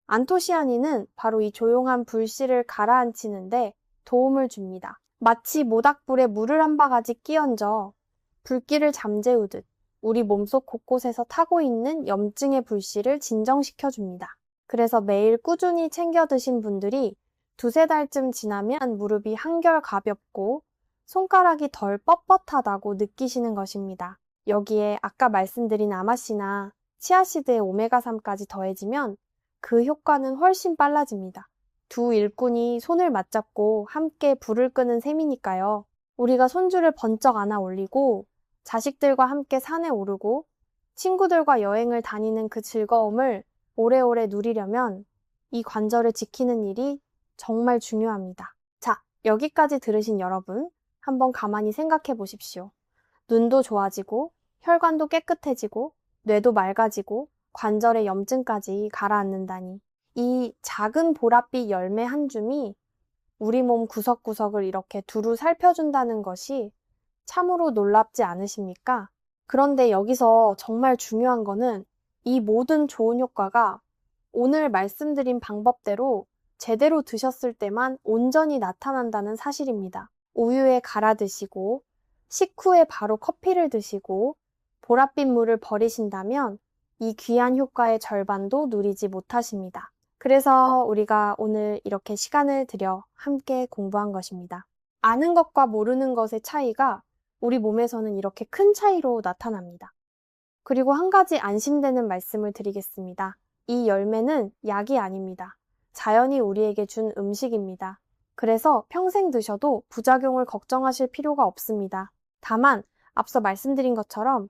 안토시아닌은 바로 이 조용한 불씨를 가라앉히는데 도움을 줍니다. 마치 모닥불에 물을 한 바가지 끼얹어 불길을 잠재우듯 우리 몸속 곳곳에서 타고 있는 염증의 불씨를 진정시켜줍니다. 그래서 매일 꾸준히 챙겨 드신 분들이 두세 달쯤 지나면 무릎이 한결 가볍고 손가락이 덜 뻣뻣하다고 느끼시는 것입니다. 여기에 아까 말씀드린 아마씨나 치아시드의 오메가3까지 더해지면 그 효과는 훨씬 빨라집니다. 두 일꾼이 손을 맞잡고 함께 불을 끄는 셈이니까요. 우리가 손주를 번쩍 안아 올리고 자식들과 함께 산에 오르고 친구들과 여행을 다니는 그 즐거움을 오래오래 누리려면 이 관절을 지키는 일이 정말 중요합니다. 자, 여기까지 들으신 여러분, 한번 가만히 생각해 보십시오. 눈도 좋아지고, 혈관도 깨끗해지고, 뇌도 맑아지고, 관절의 염증까지 가라앉는다니. 이 작은 보랏빛 열매 한 줌이 우리 몸 구석구석을 이렇게 두루 살펴준다는 것이 참으로 놀랍지 않으십니까? 그런데 여기서 정말 중요한 거는 이 모든 좋은 효과가 오늘 말씀드린 방법대로 제대로 드셨을 때만 온전히 나타난다는 사실입니다. 우유에 갈아 드시고 식후에 바로 커피를 드시고 보랏빛 물을 버리신다면 이 귀한 효과의 절반도 누리지 못하십니다. 그래서 우리가 오늘 이렇게 시간을 들여 함께 공부한 것입니다. 아는 것과 모르는 것의 차이가 우리 몸에서는 이렇게 큰 차이로 나타납니다. 그리고 한 가지 안심되는 말씀을 드리겠습니다. 이 열매는 약이 아닙니다. 자연이 우리에게 준 음식입니다. 그래서 평생 드셔도 부작용을 걱정하실 필요가 없습니다. 다만 앞서 말씀드린 것처럼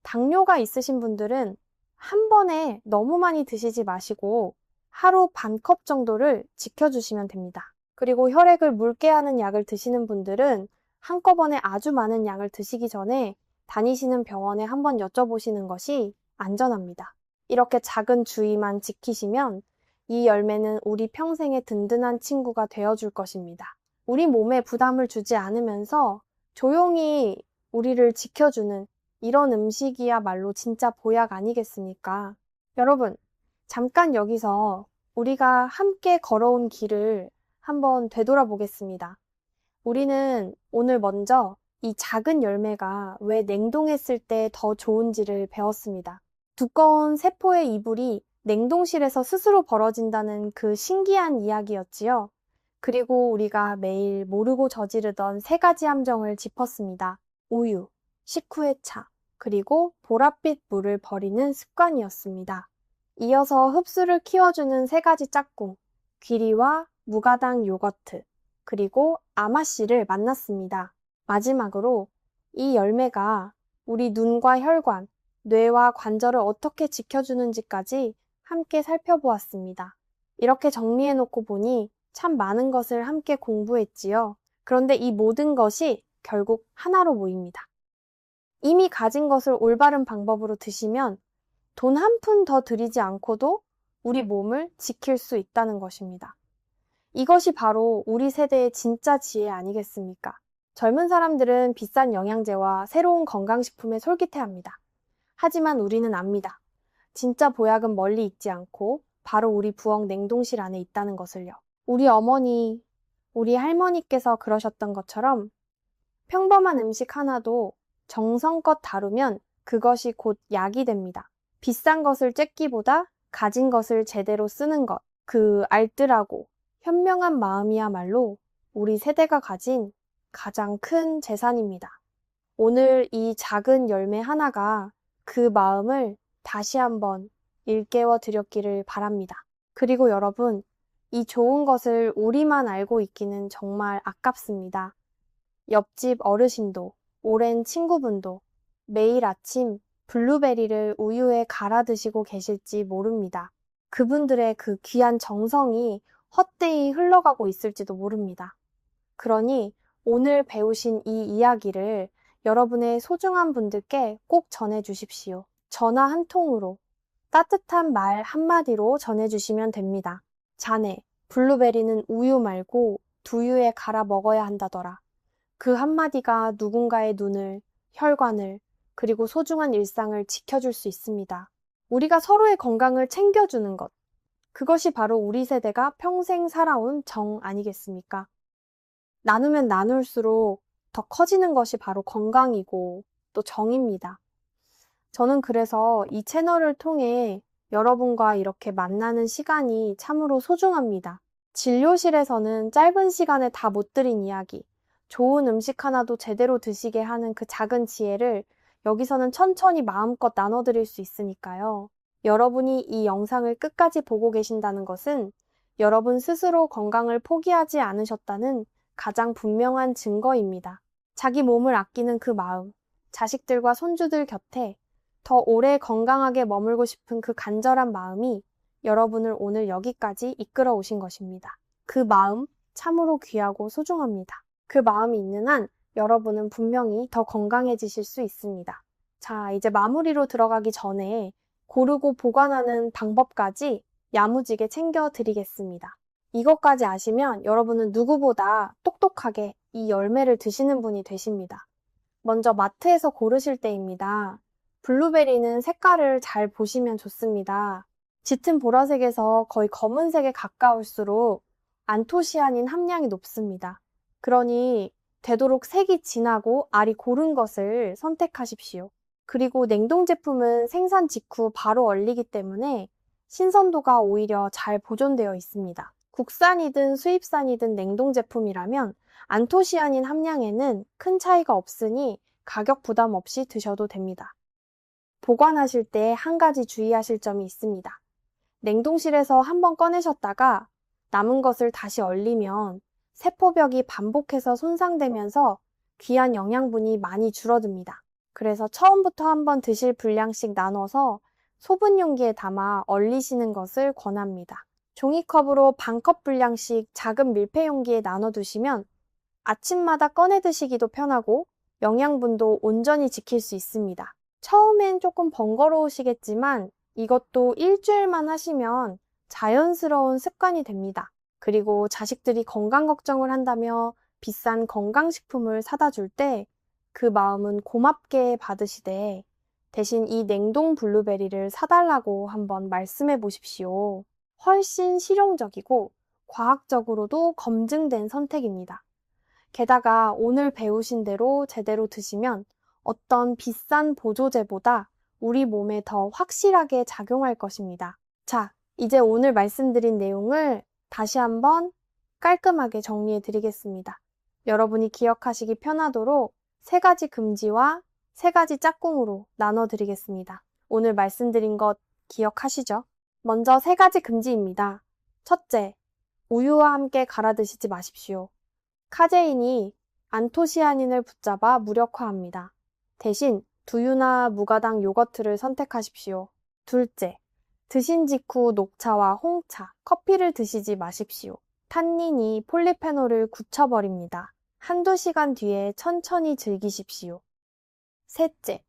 당뇨가 있으신 분들은 한 번에 너무 많이 드시지 마시고 하루 반 컵 정도를 지켜주시면 됩니다. 그리고 혈액을 묽게 하는 약을 드시는 분들은 한꺼번에 아주 많은 양을 드시기 전에 다니시는 병원에 한번 여쭤보시는 것이 안전합니다. 이렇게 작은 주의만 지키시면 이 열매는 우리 평생의 든든한 친구가 되어줄 것입니다. 우리 몸에 부담을 주지 않으면서 조용히 우리를 지켜주는 이런 음식이야말로 진짜 보약 아니겠습니까? 여러분, 잠깐 여기서 우리가 함께 걸어온 길을 한번 되돌아보겠습니다. 우리는 오늘 먼저 이 작은 열매가 왜 냉동했을 때 더 좋은지를 배웠습니다. 두꺼운 세포의 이불이 냉동실에서 스스로 벌어진다는 그 신기한 이야기였지요. 그리고 우리가 매일 모르고 저지르던 세 가지 함정을 짚었습니다. 우유, 식후의 차, 그리고 보랏빛 물을 버리는 습관이었습니다. 이어서 흡수를 키워주는 세 가지 짝꿍, 귀리와 무가당 요거트, 그리고 아마씨를 만났습니다. 마지막으로 이 열매가 우리 눈과 혈관, 뇌와 관절을 어떻게 지켜주는지까지 함께 살펴보았습니다. 이렇게 정리해놓고 보니 참 많은 것을 함께 공부했지요. 그런데 이 모든 것이 결국 하나로 모입니다. 이미 가진 것을 올바른 방법으로 드시면 돈 한 푼 더 들이지 않고도 우리 몸을 지킬 수 있다는 것입니다. 이것이 바로 우리 세대의 진짜 지혜 아니겠습니까? 젊은 사람들은 비싼 영양제와 새로운 건강식품에 솔깃해합니다. 하지만 우리는 압니다. 진짜 보약은 멀리 있지 않고 바로 우리 부엌 냉동실 안에 있다는 것을요. 우리 어머니, 우리 할머니께서 그러셨던 것처럼 평범한 음식 하나도 정성껏 다루면 그것이 곧 약이 됩니다. 비싼 것을 쬐기보다 가진 것을 제대로 쓰는 것, 그 알뜰하고 현명한 마음이야말로 우리 세대가 가진 가장 큰 재산입니다. 오늘 이 작은 열매 하나가 그 마음을 다시 한번 일깨워 드렸기를 바랍니다. 그리고 여러분, 이 좋은 것을 우리만 알고 있기는 정말 아깝습니다. 옆집 어르신도, 오랜 친구분도 매일 아침 블루베리를 우유에 갈아 드시고 계실지 모릅니다. 그분들의 그 귀한 정성이 헛되이 흘러가고 있을지도 모릅니다. 그러니 오늘 배우신 이 이야기를 여러분의 소중한 분들께 꼭 전해주십시오. 전화 한 통으로, 따뜻한 말 한마디로 전해주시면 됩니다. 자네, 블루베리는 우유 말고 두유에 갈아 먹어야 한다더라. 그 한마디가 누군가의 눈을, 혈관을, 그리고 소중한 일상을 지켜줄 수 있습니다. 우리가 서로의 건강을 챙겨주는 것, 그것이 바로 우리 세대가 평생 살아온 정 아니겠습니까? 나누면 나눌수록 더 커지는 것이 바로 건강이고 또 정입니다. 저는 그래서 이 채널을 통해 여러분과 이렇게 만나는 시간이 참으로 소중합니다. 진료실에서는 짧은 시간에 다 못 드린 이야기, 좋은 음식 하나도 제대로 드시게 하는 그 작은 지혜를 여기서는 천천히 마음껏 나눠드릴 수 있으니까요. 여러분이 이 영상을 끝까지 보고 계신다는 것은 여러분 스스로 건강을 포기하지 않으셨다는 가장 분명한 증거입니다. 자기 몸을 아끼는 그 마음, 자식들과 손주들 곁에 더 오래 건강하게 머물고 싶은 그 간절한 마음이 여러분을 오늘 여기까지 이끌어 오신 것입니다. 그 마음 참으로 귀하고 소중합니다. 그 마음이 있는 한 여러분은 분명히 더 건강해지실 수 있습니다. 자, 이제 마무리로 들어가기 전에 고르고 보관하는 방법까지 야무지게 챙겨드리겠습니다. 이것까지 아시면 여러분은 누구보다 똑똑하게 이 열매를 드시는 분이 되십니다. 먼저 마트에서 고르실 때입니다. 블루베리는 색깔을 잘 보시면 좋습니다. 짙은 보라색에서 거의 검은색에 가까울수록 안토시아닌 함량이 높습니다. 그러니 되도록 색이 진하고 알이 고른 것을 선택하십시오. 그리고 냉동 제품은 생산 직후 바로 얼리기 때문에 신선도가 오히려 잘 보존되어 있습니다. 국산이든 수입산이든 냉동 제품이라면 안토시아닌 함량에는 큰 차이가 없으니 가격 부담 없이 드셔도 됩니다. 보관하실 때 한 가지 주의하실 점이 있습니다. 냉동실에서 한번 꺼내셨다가 남은 것을 다시 얼리면 세포벽이 반복해서 손상되면서 귀한 영양분이 많이 줄어듭니다. 그래서 처음부터 한번 드실 분량씩 나눠서 소분 용기에 담아 얼리시는 것을 권합니다. 종이컵으로 반컵 분량씩 작은 밀폐 용기에 나눠두시면 아침마다 꺼내 드시기도 편하고 영양분도 온전히 지킬 수 있습니다. 처음엔 조금 번거로우시겠지만 이것도 일주일만 하시면 자연스러운 습관이 됩니다. 그리고 자식들이 건강 걱정을 한다며 비싼 건강식품을 사다 줄 때 그 마음은 고맙게 받으시되 대신 이 냉동 블루베리를 사달라고 한번 말씀해 보십시오. 훨씬 실용적이고 과학적으로도 검증된 선택입니다. 게다가 오늘 배우신 대로 제대로 드시면 어떤 비싼 보조제보다 우리 몸에 더 확실하게 작용할 것입니다. 자, 이제 오늘 말씀드린 내용을 다시 한번 깔끔하게 정리해 드리겠습니다. 여러분이 기억하시기 편하도록 3가지 금지와 3가지 짝꿍으로 나눠 드리겠습니다. 오늘 말씀드린 것 기억하시죠? 먼저 3가지 금지입니다. 첫째, 우유와 함께 갈아 드시지 마십시오. 카제인이 안토시아닌을 붙잡아 무력화합니다. 대신 두유나 무가당 요거트를 선택하십시오. 둘째, 드신 직후 녹차와 홍차, 커피를 드시지 마십시오. 탄닌이 폴리페놀을 굳혀버립니다. 한두 시간 뒤에 천천히 즐기십시오. 셋째,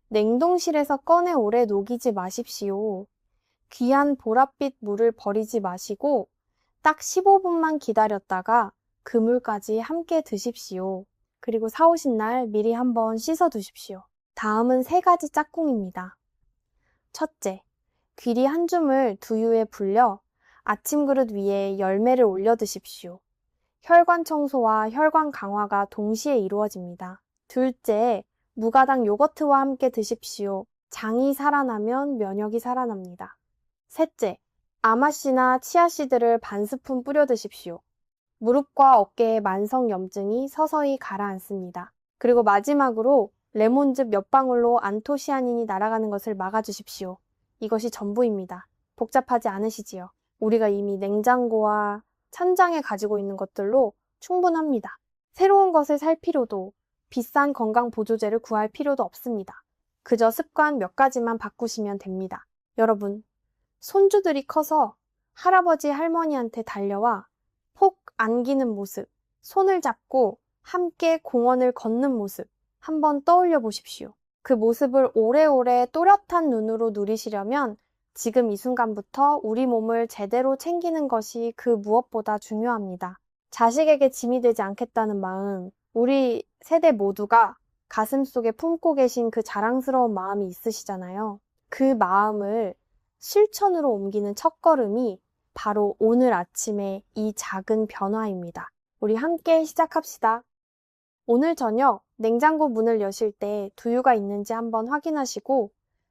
냉동실에서 꺼내 오래 녹이지 마십시오. 귀한 보랏빛 물을 버리지 마시고 딱 15분만 기다렸다가 그 물까지 함께 드십시오. 그리고 사오신 날 미리 한번 씻어 두십시오. 다음은 3가지 짝꿍입니다. 첫째, 귀리 한 줌을 두유에 불려 아침 그릇 위에 열매를 올려 드십시오. 혈관 청소와 혈관 강화가 동시에 이루어집니다. 둘째, 무가당 요거트와 함께 드십시오. 장이 살아나면 면역이 살아납니다. 셋째, 아마씨나 치아씨드를 반 스푼 뿌려 드십시오. 무릎과 어깨의 만성 염증이 서서히 가라앉습니다. 그리고 마지막으로 레몬즙 몇 방울로 안토시아닌이 날아가는 것을 막아주십시오. 이것이 전부입니다. 복잡하지 않으시지요? 우리가 이미 냉장고와 찬장에 가지고 있는 것들로 충분합니다. 새로운 것을 살 필요도, 비싼 건강 보조제를 구할 필요도 없습니다. 그저 습관 몇 가지만 바꾸시면 됩니다. 여러분, 손주들이 커서 할아버지 할머니한테 달려와 폭 안기는 모습, 손을 잡고 함께 공원을 걷는 모습 한번 떠올려 보십시오. 그 모습을 오래오래 또렷한 눈으로 누리시려면 지금 이 순간부터 우리 몸을 제대로 챙기는 것이 그 무엇보다 중요합니다. 자식에게 짐이 되지 않겠다는 마음, 우리 세대 모두가 가슴속에 품고 계신 그 자랑스러운 마음이 있으시잖아요. 그 마음을 실천으로 옮기는 첫걸음이 바로 오늘 아침의 이 작은 변화입니다. 우리 함께 시작합시다. 오늘 저녁 냉장고 문을 여실 때 두유가 있는지 한번 확인하시고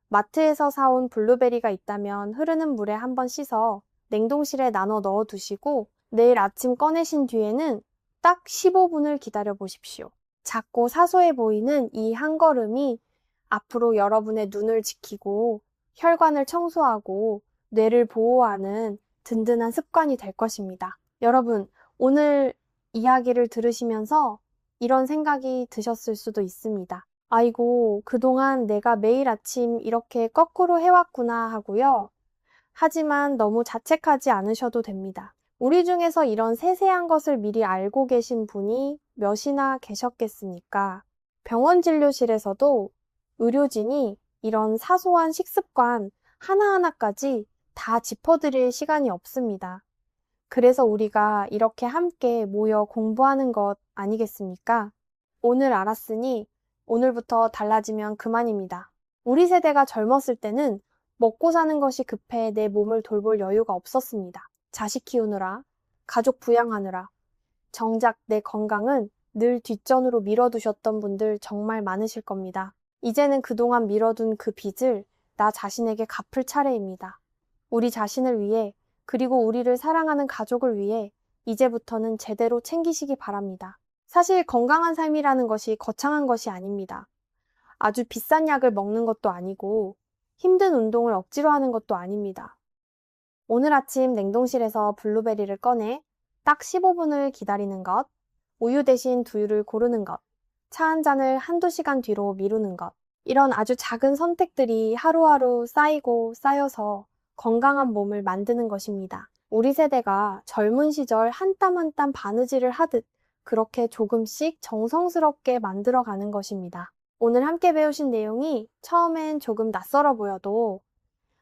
마트에서 사온 블루베리가 있다면 흐르는 물에 한번 씻어 냉동실에 나눠 넣어 두시고 내일 아침 꺼내신 뒤에는 딱 15분을 기다려 보십시오. 작고 사소해 보이는 이 한 걸음이 앞으로 여러분의 눈을 지키고 혈관을 청소하고 뇌를 보호하는 든든한 습관이 될 것입니다. 여러분, 오늘 이야기를 들으시면서 이런 생각이 드셨을 수도 있습니다. 아이고, 그동안 내가 매일 아침 이렇게 거꾸로 해왔구나 하고요. 하지만 너무 자책하지 않으셔도 됩니다. 우리 중에서 이런 세세한 것을 미리 알고 계신 분이 몇이나 계셨겠습니까? 병원 진료실에서도 의료진이 이런 사소한 식습관 하나하나까지 다 짚어드릴 시간이 없습니다. 그래서 우리가 이렇게 함께 모여 공부하는 것 아니겠습니까? 오늘 알았으니 오늘부터 달라지면 그만입니다. 우리 세대가 젊었을 때는 먹고 사는 것이 급해 내 몸을 돌볼 여유가 없었습니다. 자식 키우느라, 가족 부양하느라. 정작 내 건강은 늘 뒷전으로 밀어두셨던 분들 정말 많으실 겁니다. 이제는 그동안 밀어둔 그 빚을 나 자신에게 갚을 차례입니다. 우리 자신을 위해 그리고 우리를 사랑하는 가족을 위해 이제부터는 제대로 챙기시기 바랍니다. 사실 건강한 삶이라는 것이 거창한 것이 아닙니다. 아주 비싼 약을 먹는 것도 아니고 힘든 운동을 억지로 하는 것도 아닙니다. 오늘 아침 냉동실에서 블루베리를 꺼내 딱 15분을 기다리는 것, 우유 대신 두유를 고르는 것, 차 한 잔을 한두 시간 뒤로 미루는 것, 이런 아주 작은 선택들이 하루하루 쌓이고 쌓여서 건강한 몸을 만드는 것입니다. 우리 세대가 젊은 시절 한 땀 한 땀 바느질을 하듯 그렇게 조금씩 정성스럽게 만들어가는 것입니다. 오늘 함께 배우신 내용이 처음엔 조금 낯설어 보여도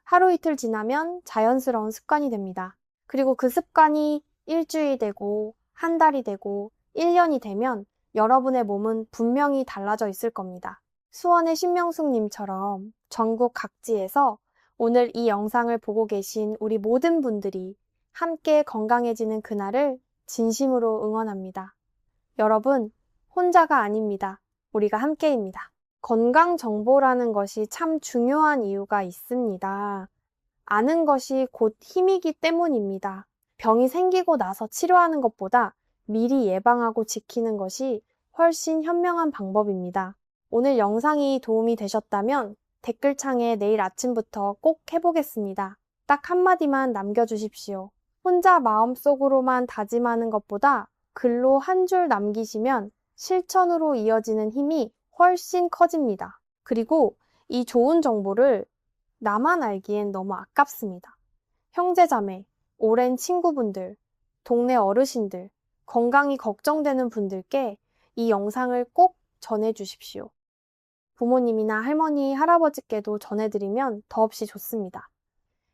하루 이틀 지나면 자연스러운 습관이 됩니다. 그리고 그 습관이 일주일 되고 한 달이 되고 1년이 되면 여러분의 몸은 분명히 달라져 있을 겁니다. 수원의 신명숙님처럼 전국 각지에서 오늘 이 영상을 보고 계신 우리 모든 분들이 함께 건강해지는 그날을 진심으로 응원합니다. 여러분, 혼자가 아닙니다. 우리가 함께입니다. 건강 정보라는 것이 참 중요한 이유가 있습니다. 아는 것이 곧 힘이기 때문입니다. 병이 생기고 나서 치료하는 것보다 미리 예방하고 지키는 것이 훨씬 현명한 방법입니다. 오늘 영상이 도움이 되셨다면 댓글창에 내일 아침부터 꼭 해보겠습니다. 딱 한마디만 남겨주십시오. 혼자 마음속으로만 다짐하는 것보다 글로 한 줄 남기시면 실천으로 이어지는 힘이 훨씬 커집니다. 그리고 이 좋은 정보를 나만 알기엔 너무 아깝습니다. 형제자매, 오랜 친구분들, 동네 어르신들, 건강이 걱정되는 분들께 이 영상을 꼭 전해주십시오. 부모님이나 할머니, 할아버지께도 전해드리면 더없이 좋습니다.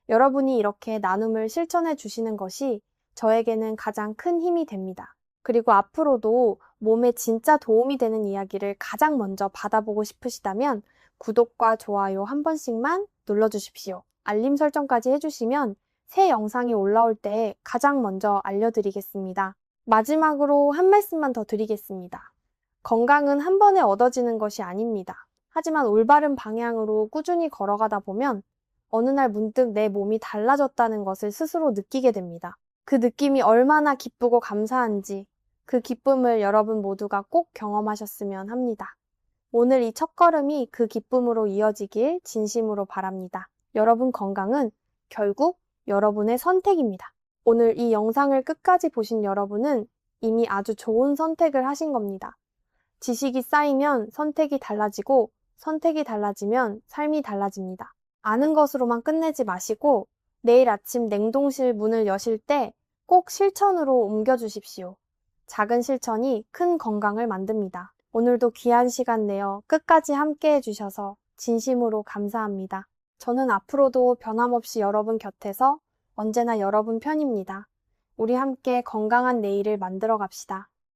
여러분이 이렇게 나눔을 실천해 주시는 것이 저에게는 가장 큰 힘이 됩니다. 그리고 앞으로도 몸에 진짜 도움이 되는 이야기를 가장 먼저 받아보고 싶으시다면 구독과 좋아요 한 번씩만 눌러주십시오. 알림 설정까지 해주시면 새 영상이 올라올 때 가장 먼저 알려드리겠습니다. 마지막으로 한 말씀만 더 드리겠습니다. 건강은 한 번에 얻어지는 것이 아닙니다. 하지만 올바른 방향으로 꾸준히 걸어가다 보면 어느 날 문득 내 몸이 달라졌다는 것을 스스로 느끼게 됩니다. 그 느낌이 얼마나 기쁘고 감사한지 그 기쁨을 여러분 모두가 꼭 경험하셨으면 합니다. 오늘 이 첫걸음이 그 기쁨으로 이어지길 진심으로 바랍니다. 여러분 건강은 결국 여러분의 선택입니다. 오늘 이 영상을 끝까지 보신 여러분은 이미 아주 좋은 선택을 하신 겁니다. 지식이 쌓이면 선택이 달라지고 선택이 달라지면 삶이 달라집니다. 아는 것으로만 끝내지 마시고 내일 아침 냉동실 문을 여실 때 꼭 실천으로 옮겨주십시오. 작은 실천이 큰 건강을 만듭니다. 오늘도 귀한 시간 내어 끝까지 함께 해주셔서 진심으로 감사합니다. 저는 앞으로도 변함없이 여러분 곁에서 언제나 여러분 편입니다. 우리 함께 건강한 내일을 만들어 갑시다.